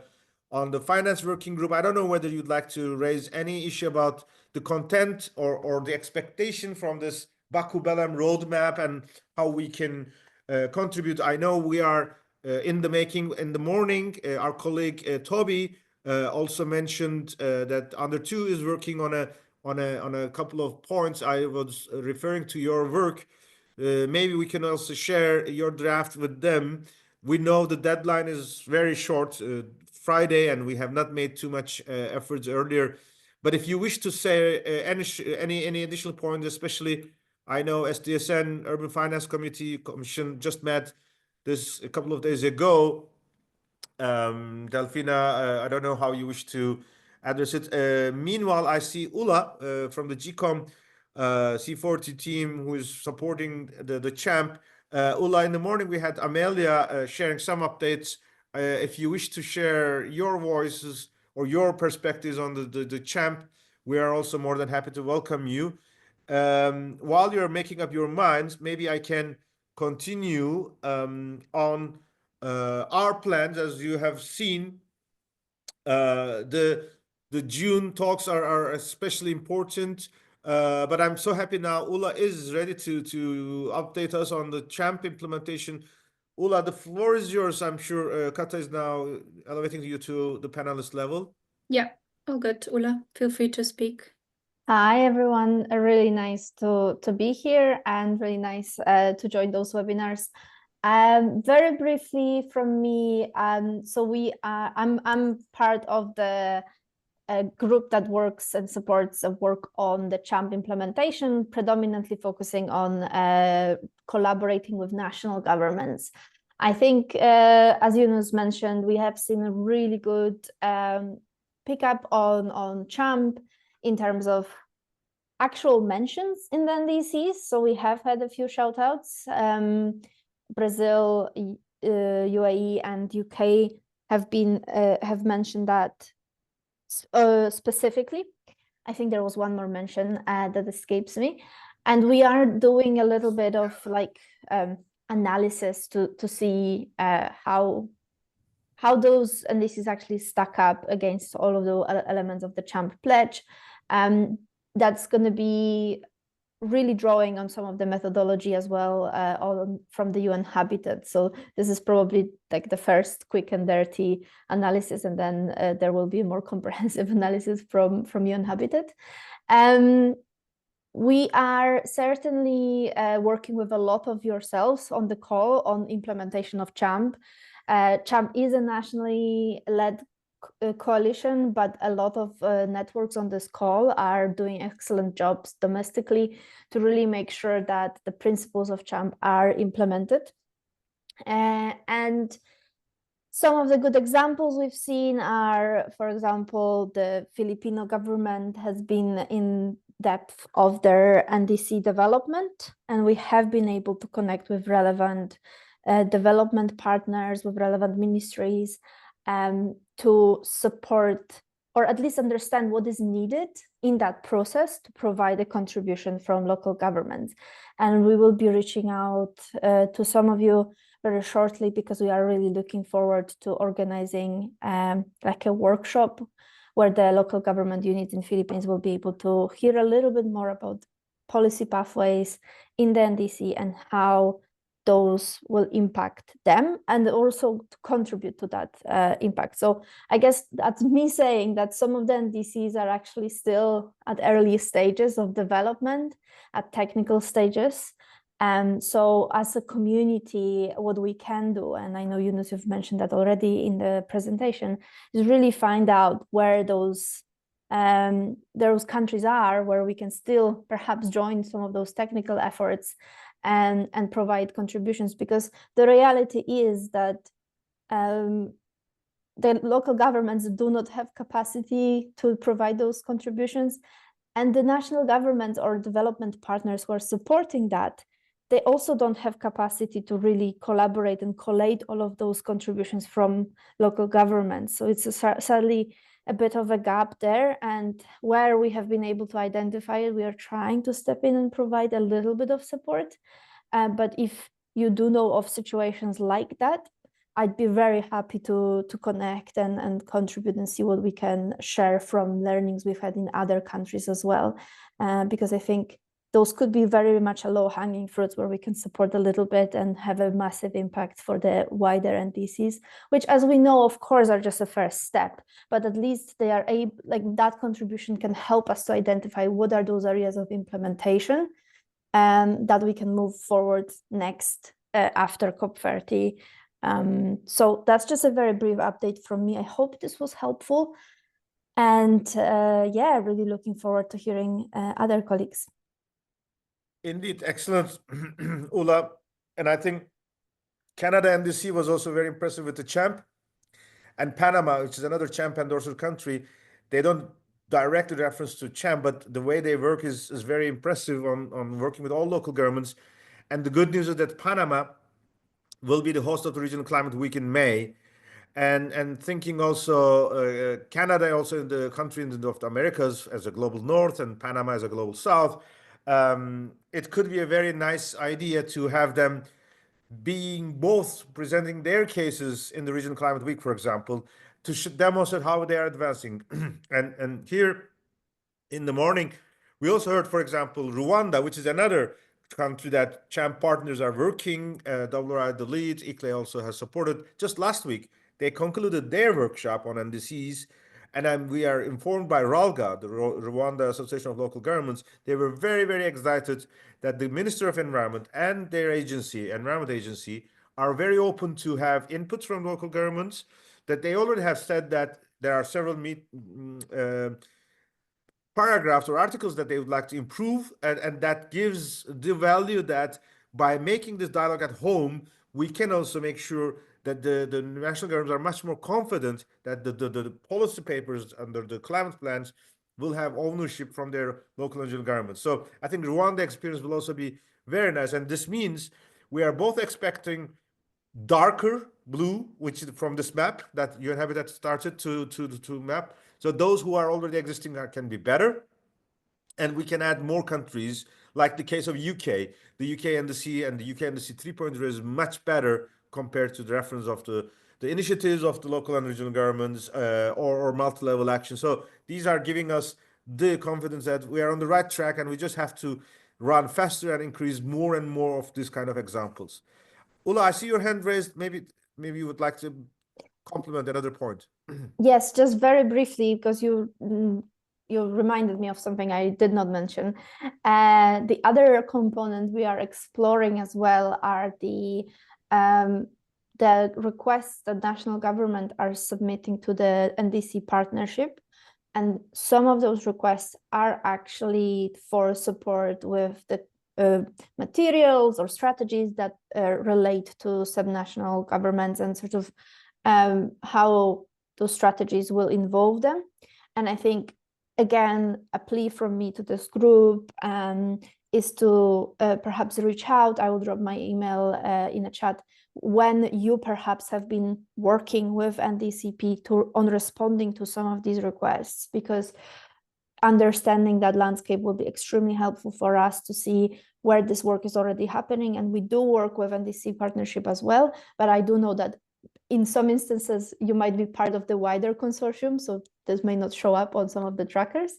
A: on the finance working group. I don't know whether you'd like to raise any issue about the content or the expectation from this Baku BLM roadmap and how we can contribute. I know we are in the making. In the morning, our colleague Toby also mentioned that Under 2 is working on a couple of points. I was referring to your work. Maybe we can also share your draft with them. We know the deadline is very short, Friday, and we have not made too much efforts earlier. But if you wish to say any additional points, especially I know SDSN Urban Finance Commission just met this a couple of days ago. Delfina, I don't know how you wish to address it. Meanwhile, I see Ula from the GCOM C40 team who is supporting the champ. Ula, in the morning we had Amelia sharing some updates. If you wish to share your voices or your perspectives on the champ, we are also more than happy to welcome you. While you're making up your minds, maybe I can continue on our plans. As you have seen, the June talks are especially important. But I'm so happy now Ula is ready to update us on the champ implementation. Ula, the floor is yours. I'm sure Kata is now elevating you to the panelist level.
H: Yeah, all good. Ula, feel free to speak.
I: Hi, everyone. Really nice to be here and really nice to join those webinars. Very briefly from me, so I'm part of the group that works and supports work on the CHAMP implementation, predominantly focusing on collaborating with national governments. I think, as Yunus mentioned, we have seen a really good pickup on CHAMP in terms of actual mentions in the NDCs. So we have had a few shout outs. Brazil, UAE and UK have mentioned that specifically. I think there was one more mention that escapes me. And we are doing a little bit of like analysis to see how those NDCs actually stack up against all of the elements of the CHAMP pledge. That's going to be really drawing on some of the methodology as well from the UN Habitat. So this is probably like the first quick and dirty analysis, and then there will be a more comprehensive analysis from UN Habitat. We are certainly working with a lot of yourselves on the call on implementation of CHAMP. CHAMP is a nationally led coalition, but a lot of networks on this call are doing excellent jobs domestically to really make sure that the principles of CHAMP are implemented. And some of the good examples we've seen are, for example, the Filipino government has been in depth of their NDC development, and we have been able to connect with relevant development partners, with relevant ministries, to support or at least understand what is needed in that process to provide a contribution from local governments. And we will be reaching out to some of you very shortly, because we are really looking forward to organizing like a workshop where the local government units in Philippines will be able to hear a little bit more about policy pathways in the NDC and how those will impact them, and also to contribute to that impact. So I guess that's me saying that some of the NDCs are actually still at early stages of development, at technical stages. And so as a community, what we can do, and I know Yunus, you've mentioned that already in the presentation, is really find out where those countries are, where we can still perhaps join some of those technical efforts and provide contributions. Because the reality is that the local governments do not have capacity to provide those contributions, and the national governments or development partners who are supporting that, they also don't have capacity to really collaborate and collate all of those contributions from local governments. So it's sadly a bit of a gap there, and where we have been able to identify it, we are trying to step in and provide a little bit of support. But if you do know of situations like that, I'd be very happy to connect and contribute and see what we can share from learnings we've had in other countries as well, because I think those could be very much a low-hanging fruits where we can support a little bit and have a massive impact for the wider NDCs, which, as we know, of course, are just a first step, but at least they are able, like, that contribution can help us to identify what are those areas of implementation that we can move forward next after COP30. So that's just a very brief update from me. I hope this was helpful, and yeah, really looking forward to hearing other colleagues.
A: Indeed, excellent, Ula. And I think Canada NDC was also very impressive with the CHAMP. And Panama, which is another CHAMP endorser country, they don't directly reference to CHAMP, but the way they work is very impressive on working with all local governments. And the good news is that Panama will be the host of the Regional Climate Week in May. And thinking also, Canada also in the country in the North Americas as a global North, and Panama as a global South. It could be a very nice idea to have them being both presenting their cases in the Regional Climate Week, for example, to demonstrate how they are advancing. And here in the morning, we also heard, for example, Rwanda, which is another country that CHAMP partners are working. WRI, the lead, ICLE also has supported. Just last week, they concluded their workshop on NDCs. And we are informed by RALGA, the Rwanda Association of Local Governments. They were very, very excited that the Minister of Environment and their agency, Environment Agency, are very open to have inputs from local governments, that they already have said that there are several paragraphs or articles that they would like to improve, and that gives the value that by making this dialogue at home, we can also make sure that the national governments are much more confident that the policy papers under the climate plans will have ownership from their local and regional governments. So I think Rwanda experience will also be very nice. And this means we are both expecting darker blue, which is from this map that UN Habitat started to map. So those who are already existing can be better. And we can add more countries like the case of UK. The UK NDC and the UK NDC 3.0 is much better compared to the reference of the initiatives of the local and regional governments or multi-level action. So these are giving us the confidence that we are on the right track, and we just have to run faster and increase more and more of these kind of examples. Ula, I see your hand raised. Maybe you would like to complement another point.
I: Yes, just very briefly, because you reminded me of something I did not mention. The other component we are exploring as well are the requests that national government are submitting to the NDC partnership. And some of those requests are actually for support with the materials or strategies that relate to subnational governments and sort of how those strategies will involve them. And I think, again, a plea from me to this group is to perhaps reach out. I will drop my email in a chat when you perhaps have been working with NDCP on responding to some of these requests, because understanding that landscape will be extremely helpful for us to see where this work is already happening. And we do work with NDC partnership as well, but I do know that in some instances, you might be part of the wider consortium, so this may not show up on some of the trackers.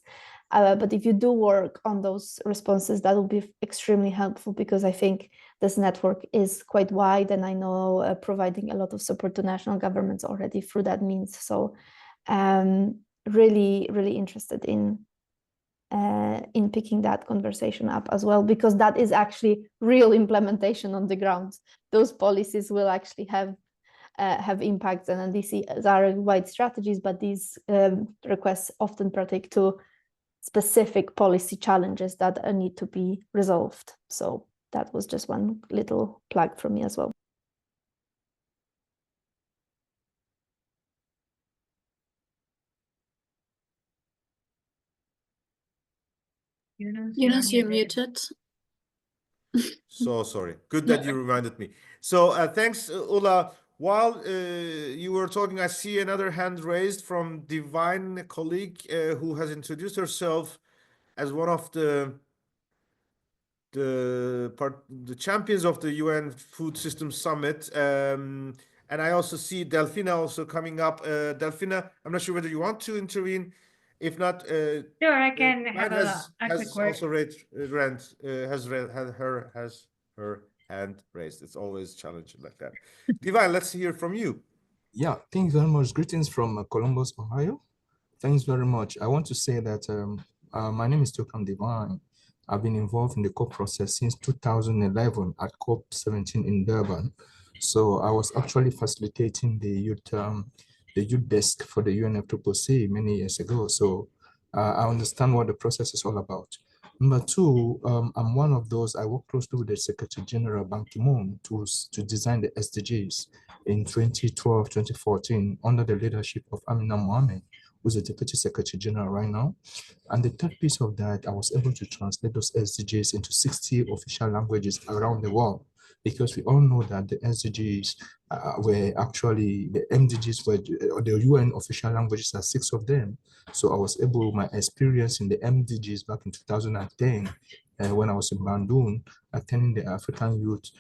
I: But if you do work on those responses, that will be extremely helpful, because I think this network is quite wide, and I know providing a lot of support to national governments already through that means. So really, really interested in picking that conversation up as well, because that is actually real implementation on the ground. Those policies will actually have impacts, and these are wide strategies, but these requests often partake to specific policy challenges that need to be resolved. So that was just one little plug from me as well.
H: Yunus, you're muted.
A: So sorry. Good that you reminded me. So thanks, Ula. While you were talking, I see another hand raised from Divine, a colleague who has introduced herself as one of the champions of the UN Food System Summit. And I also see Delfina also coming up. Delfina, I'm not sure whether you want to intervene. If not,
J: sure, I can have a quick word.
A: Also has her hand raised. It's always challenging like that. Divine, let's hear from you.
K: Yeah, thanks very much. Greetings from Columbus, Ohio. Thanks very much. I want to say that my name is Tokam Divine. I've been involved in the COP process since 2011 at COP30 in Durban. So I was actually facilitating the youth desk for the UNFCCC many years ago. So I understand what the process is all about. Number two, I'm one of those, I work closely with the Secretary General Ban Ki-moon to design the SDGs in 2012, 2014, under the leadership of Amina Mohamed, who's the Deputy Secretary General right now. And the third piece of that, I was able to translate those SDGs into 60 official languages around the world, because we all know that the SDGs were actually, the MDGs were, the UN official languages are 6 of them. So I was able, my experience in the MDGs back in 2010, when I was in Bandung, attending the African Youth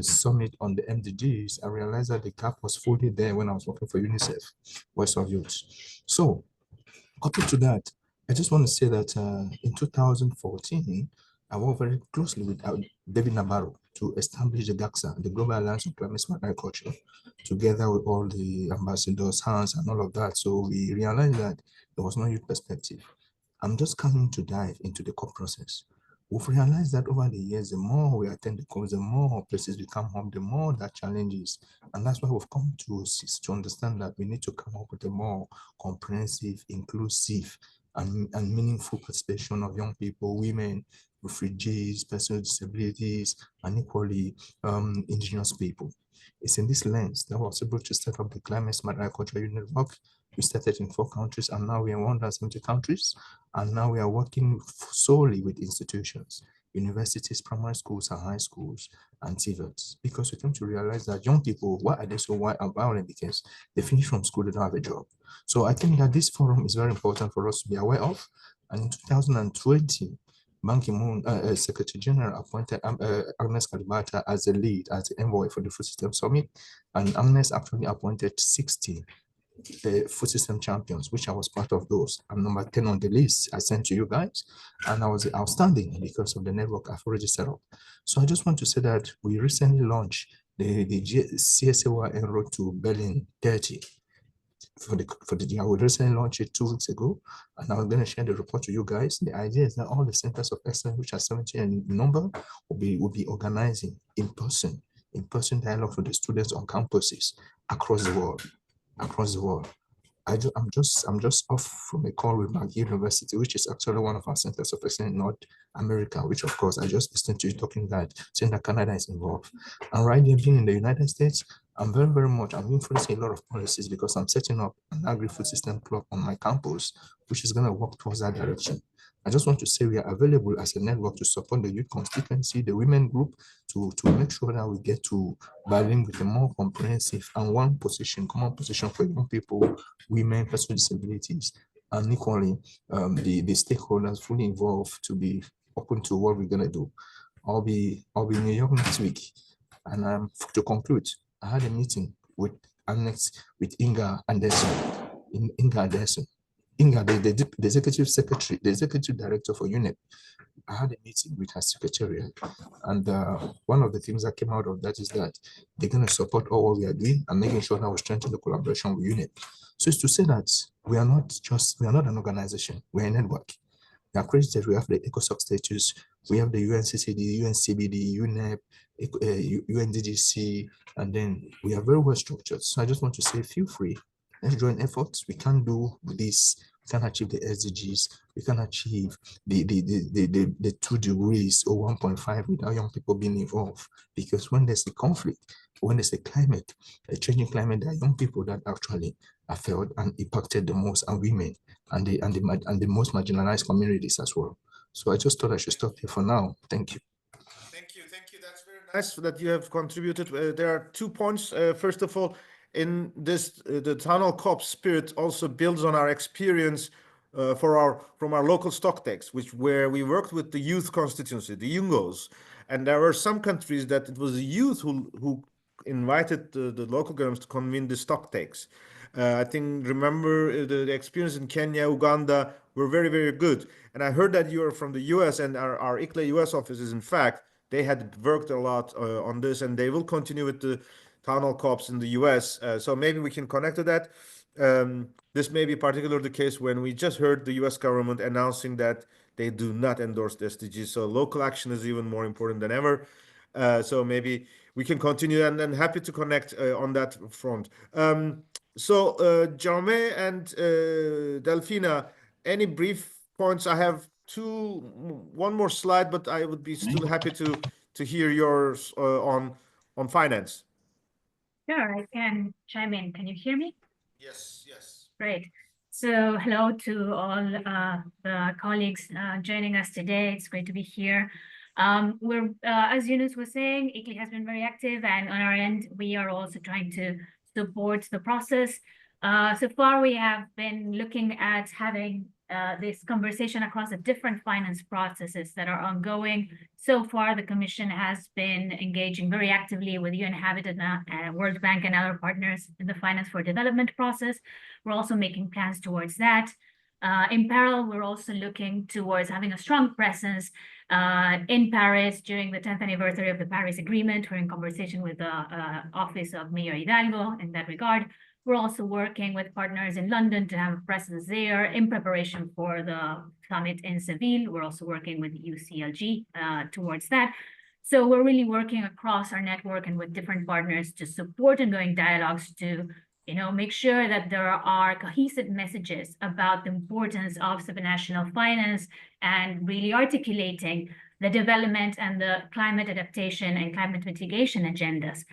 K: Summit on the MDGs, I realized that the gap was fully there when I was working for UNICEF, Voice of Youth. So, coupled to that, I just want to say that in 2014, I worked very closely with David Nabarro to establish the GACSA, the Global Alliance of Climate Smart Agriculture, together with all the ambassadors, Hans, and all of that. So we realized that there was no youth perspective. I'm just coming to dive into the COP process. We've realized that over the years, the more we attend the COP, the more places become home, the more that challenges. And that's why we've come to understand that we need to come up with a more comprehensive, inclusive, and meaningful participation of young people, women, refugees, persons with disabilities, and equally indigenous people. It's in this lens that we're able to set up the Climate Smart Agriculture Network. We started in 4 countries, and now we are in 170 countries. And now we are working solely with institutions, universities, primary schools, and high schools, and TVETs, because we came to realize that young people, why are they so violent? Because they finish from school, they don't have a job. So I think that this forum is very important for us to be aware of. And in 2020, Ban Ki-moon, Secretary General, appointed Agnes Kalibata as the lead, as the envoy for the Food System Summit, and Agnes actually appointed 60 food system champions, which I was part of those. I'm number 10 on the list I sent to you guys, and I was outstanding because of the network I've already set up. So I just want to say that we recently launched the CSAY en route to Berlin 30. I would recently launched it 2 weeks ago, and I'm going to share the report to you guys. The idea is that all the centers of excellence, which are 70 in number, will be organizing in person dialogue with the students on campuses across the world. I'm just off from a call with McGill University, which is actually one of our centers of excellence in North America, which of course I just listened to you talking that saying that Canada is involved. And right here being in the United States, I'm I'm influencing a lot of policies because I'm setting up an agri-food system club on my campus, which is going to work towards that direction. I just want to say we are available as a network to support the youth constituency, the women group, to make sure that we get to Berlin with a more comprehensive and common position for young people, women, persons with disabilities, and equally the stakeholders fully involved to be open to what we're gonna do. I'll be in New York next week, and to conclude, I had a meeting with Inga Anderson. Inga, the executive secretary, the executive director for UNEP. I had a meeting with her secretariat, and one of the things that came out of that is that they're going to support all what we are doing and making sure that we strengthen the collaboration with UNEP. So it's to say that we are not an organization, we're a network. We are accredited, we have the ECOSOC status, we have the UNCCD, UNCBD, UNEP, UNDDC, and then we are very well structured. So I just want to say, feel free. Let's join efforts. We can do this. We can achieve the SDGs. We can achieve the 2 degrees or 1.5 without young people being involved. Because when there's a conflict, when there's a changing climate, there are young people that actually are felt and impacted the most, and women and the most marginalized communities as well. So I just thought I should stop here for now. Thank you.
A: Thank you. That's very nice that you have contributed. There are 2 points. First of all, in this, the Town Hall COP spirit also builds on our experience from our local stock takes, where we worked with the youth constituency, the Yungos, and there were some countries that it was the youth who invited the local governments to convene the stock takes. I think remember the experience in Kenya, Uganda were very, very good. And I heard that you are from the US, and our ICLE US offices, in fact, they had worked a lot on this, and they will continue with the town hall COPs in the US. So maybe we can connect to that. This may be particularly the case when we just heard the US government announcing that they do not endorse the SDGs. So local action is even more important than ever. So maybe we can continue, and happy to connect on that front. So Jaume and Delphina, any brief points? I have one more slide, but I would be still happy to hear yours on finance.
J: Sure, I can chime in. Can you hear me?
A: Yes.
J: Great. So hello to all the colleagues joining us today. It's great to be here. We're, as Yunus was saying, ICLE has been very active, and on our end, we are also trying to support the process. So far, we have been looking at having this conversation across the different finance processes that are ongoing. So far, the Commission has been engaging very actively with UN Habitat, World Bank, and other partners in the finance for development process. We're also making plans towards that. In parallel, we're also looking towards having a strong presence in Paris during the 10th anniversary of the Paris Agreement. We're in conversation with the Office of Mayor Hidalgo in that regard. We're also working with partners in London to have a presence there in preparation for the summit in Seville. We're also working with UCLG towards that. So we're really working across our network and with different partners to support ongoing dialogues to make sure that there are cohesive messages about the importance of supranational finance and really articulating the development and the climate adaptation and climate mitigation agendas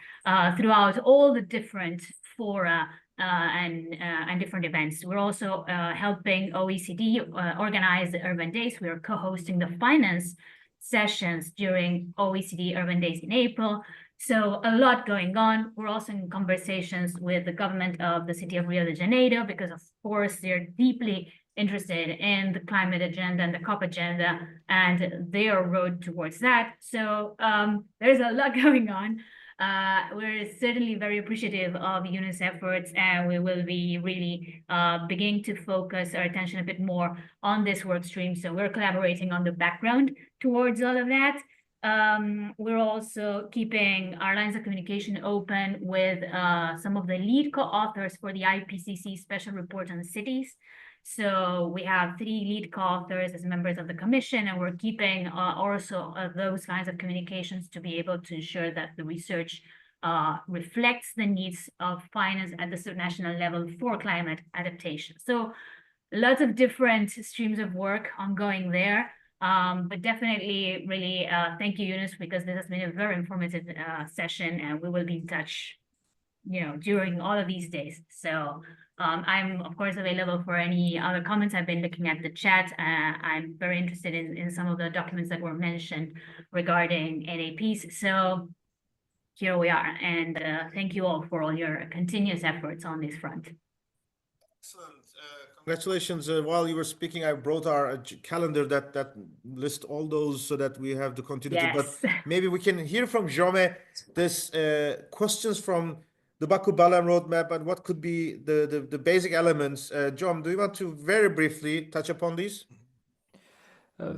J: throughout all the different fora and different events. We're also helping OECD organize the Urban Days. We are co-hosting the finance sessions during OECD Urban Days in April. So a lot going on. We're also in conversations with the government of the city of Rio de Janeiro, because of course they're deeply interested in the climate agenda and the COP agenda and their road towards that. So there's a lot going on. We're certainly very appreciative of Yunus' efforts, and we will be really beginning to focus our attention a bit more on this work stream. So we're collaborating on the background towards all of that. We're also keeping our lines of communication open with some of the lead co-authors for the IPCC special report on cities. So we have 3 lead co-authors as members of the commission, and we're keeping also those kinds of communications to be able to ensure that the research reflects the needs of finance at the subnational level for climate adaptation. So lots of different streams of work ongoing there. But definitely really thank you, Yunus, because this has been a very informative session, and we will be in touch, during all of these days. So I'm of course available for any other comments. I've been looking at the chat. I'm very interested in some of the documents that were mentioned regarding NAPs. So here we are, and thank you all for all your continuous efforts on this front.
A: Excellent. Congratulations. While you were speaking, I brought our calendar that lists all those so that we have the continuity.
J: Yes.
A: But maybe we can hear from Jaume this questions from the Baku Balam roadmap and what could be the basic elements. Jaume, do you want to very briefly touch upon these?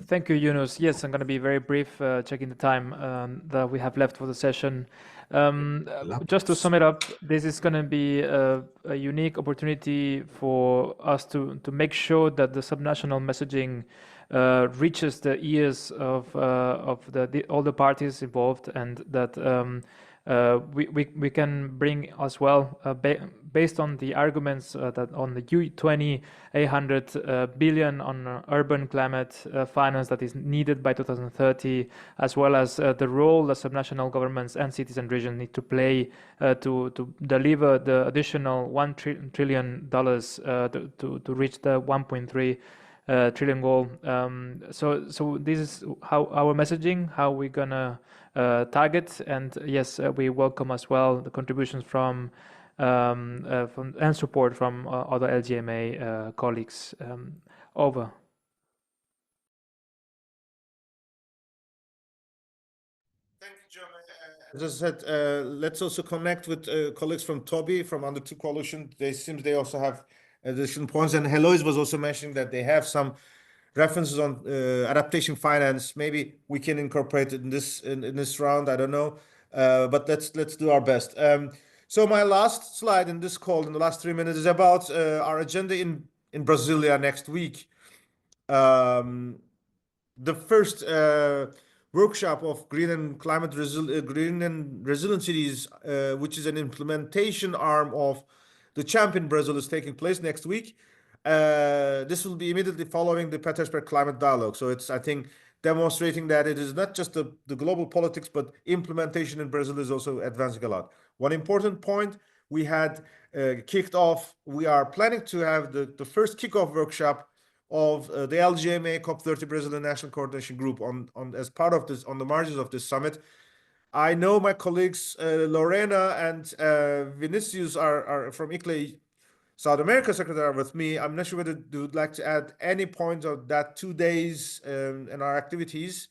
L: Thank you, Yunus. Yes, I'm going to be very brief, checking the time that we have left for the session. Just to sum it up, this is going to be a unique opportunity for us to make sure that the subnational messaging reaches the ears of all the parties involved, and that we can bring as well, based on the arguments that on the U20 800 billion on urban climate finance that is needed by 2030, as well as the role that subnational governments and cities and regions need to play to deliver the additional $1 trillion to reach the 1.3 trillion goal. So this is how our messaging, how we're gonna target, and yes, we welcome as well the contributions from and support from other LGMA colleagues. Over.
A: Thank you, Jaume. As I said, let's also connect with colleagues from Toby from Under 2 Coalition. They also have additional points, and Heloise was also mentioning that they have some references on adaptation finance. Maybe we can incorporate it in this round. I don't know, but let's do our best. So my last slide in this call in the last 3 minutes is about our agenda in Brasilia next week. The first workshop of Green and Resilient Cities, which is an implementation arm of the Champion Brazil, is taking place next week. This will be immediately following the Petersburg Climate Dialogue. So it's, I think, demonstrating that it is not just the global politics, but implementation in Brazil is also advancing a lot. One important point we had kicked off, we are planning to have the first kickoff workshop of the LGMA COP30 Brazilian National Coordination Group on as part of this, on the margins of this summit. I know my colleagues Lorena and Vinicius are from ICLE South America Secretary with me. I'm not sure whether you would like to add any points of that 2 days and our activities.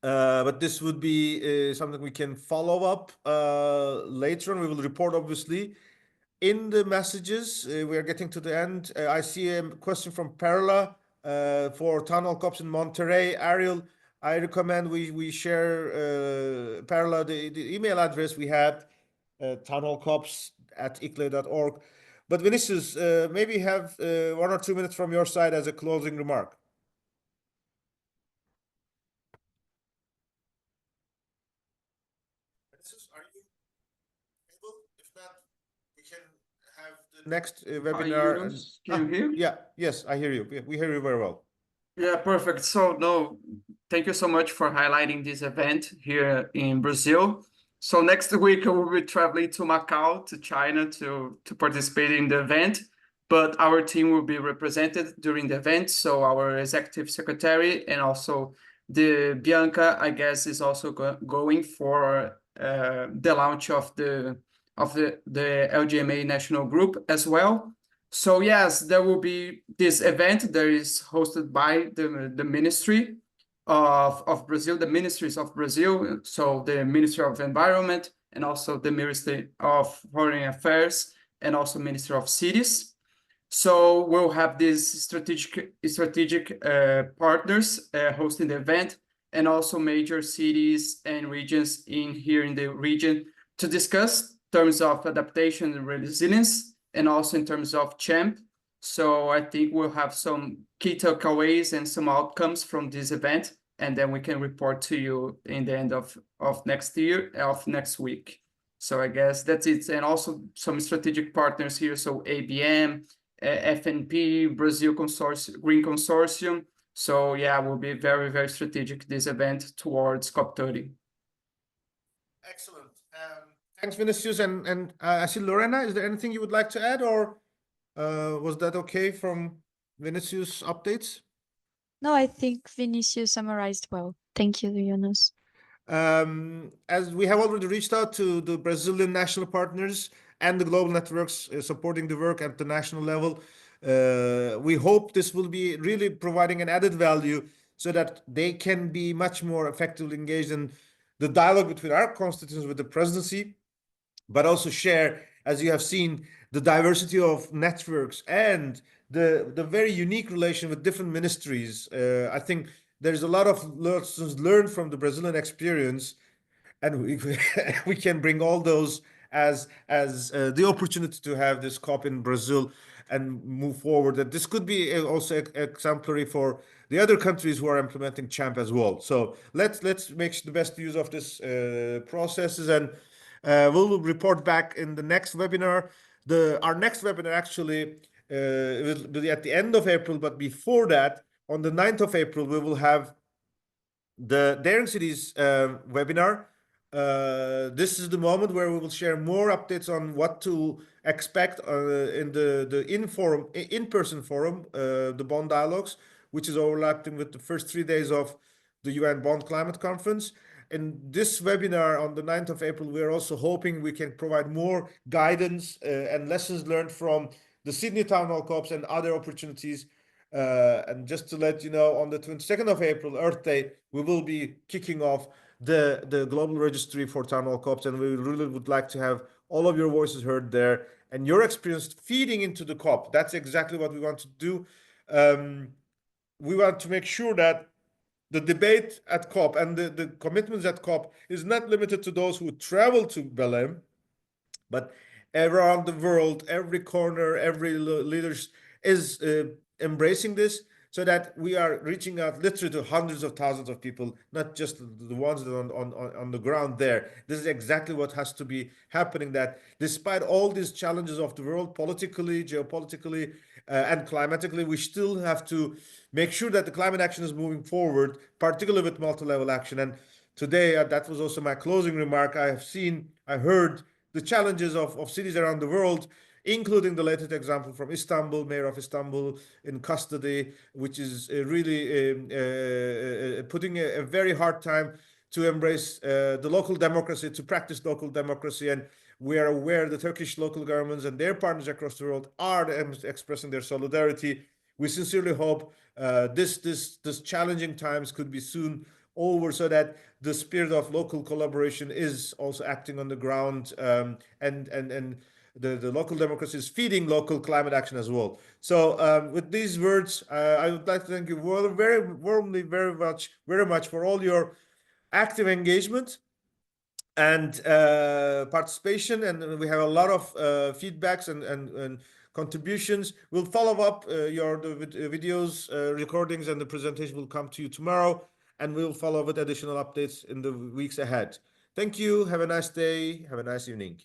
A: But this would be something we can follow up later on. We will report, obviously. In the messages, we are getting to the end. I see a question from Perla for Town Hall COPs in Monterrey. Ariel, I recommend we share Perla the email address we had, townhallcops@icle.org. But Vinicius, maybe have 1 or 2 minutes from your side as a closing remark. Vinicius, are you able? If not, we can have the next webinar.
M: Can you hear me?
A: Yeah, yes, I hear you. We hear you very well.
M: Yeah, perfect. So no, thank you so much for highlighting this event here in Brazil. So next week I will be traveling to Macau, to China, to participate in the event, but our team will be represented during the event. So our executive secretary and also the Bianca, I guess, is also going for the launch of the LGMA national group as well. So yes, there will be this event that is hosted by the Ministry of Brazil, the ministries of Brazil, so the Ministry of Environment and also the Ministry of Foreign Affairs and also Ministry of Cities. So we'll have these strategic partners hosting the event, and also major cities and regions here in the region to discuss terms of adaptation and resilience, and also in terms of CHAMP. So I think we'll have some key takeaways and some outcomes from this event, and then we can report to you in the end of next week. So I guess that's it. And also some strategic partners here. So ABM, FNP, Brazil Green Consortium. So yeah, will be very, very strategic, this event towards COP30.
A: Excellent. Thanks, Vinicius. And I see Lorena, is there anything you would like to add, or was that okay from Vinicius' updates?
N: No, I think Vinicius summarized well. Thank you, Yunus.
A: As we have already reached out to the Brazilian national partners and the global networks supporting the work at the national level, we hope this will be really providing an added value so that they can be much more effectively engaged in the dialogue between our constituents with the presidency, but also share, as you have seen, the diversity of networks and the very unique relation with different ministries. I think there's a lot of lessons learned from the Brazilian experience, and we can bring all those as the opportunity to have this COP in Brazil and move forward. That this could be also exemplary for the other countries who are implementing CHAMP as well. So let's make the best use of this processes, and we'll report back in the next webinar. Our next webinar actually will be at the end of April, but before that, on the 9th of April, we will have the Daring Cities webinar. This is the moment where we will share more updates on what to expect in the in-person forum, the Bonn Dialogues, which is overlapping with the first 3 days of the UN Bonn Climate Conference. In this webinar on the 9th of April, we are also hoping we can provide more guidance and lessons learned from the Sydney Town Hall COPs and other opportunities. And just to let you know, on the 22nd of April, Earth Day, we will be kicking off the global registry for Town Hall COPs, and we really would like to have all of your voices heard there and your experience feeding into the COP. That's exactly what we want to do. We want to make sure that the debate at COP and the commitments at COP is not limited to those who travel to Belém, but around the world, every corner, every leader is embracing this, so that we are reaching out literally to hundreds of thousands of people, not just the ones that are on the ground there. This is exactly what has to be happening, that despite all these challenges of the world, politically, geopolitically, and climatically, we still have to make sure that the climate action is moving forward, particularly with multi-level action. And today, that was also my closing remark. I heard the challenges of cities around the world, including the latest example from Istanbul, mayor of Istanbul in custody, which is really putting a very hard time to embrace the local democracy, to practice local democracy. And we are aware the Turkish local governments and their partners across the world are expressing their solidarity. We sincerely hope this challenging times could be soon over, so that the spirit of local collaboration is also acting on the ground, and the local democracy is feeding local climate action as well. So with these words, I would like to thank you very warmly, very much for all your active engagement and participation. And we have a lot of feedbacks and contributions. We'll follow up the videos, recordings, and the presentation will come to you tomorrow, and we'll follow up with additional updates in the weeks ahead. Thank you. Have a nice day. Have a nice evening.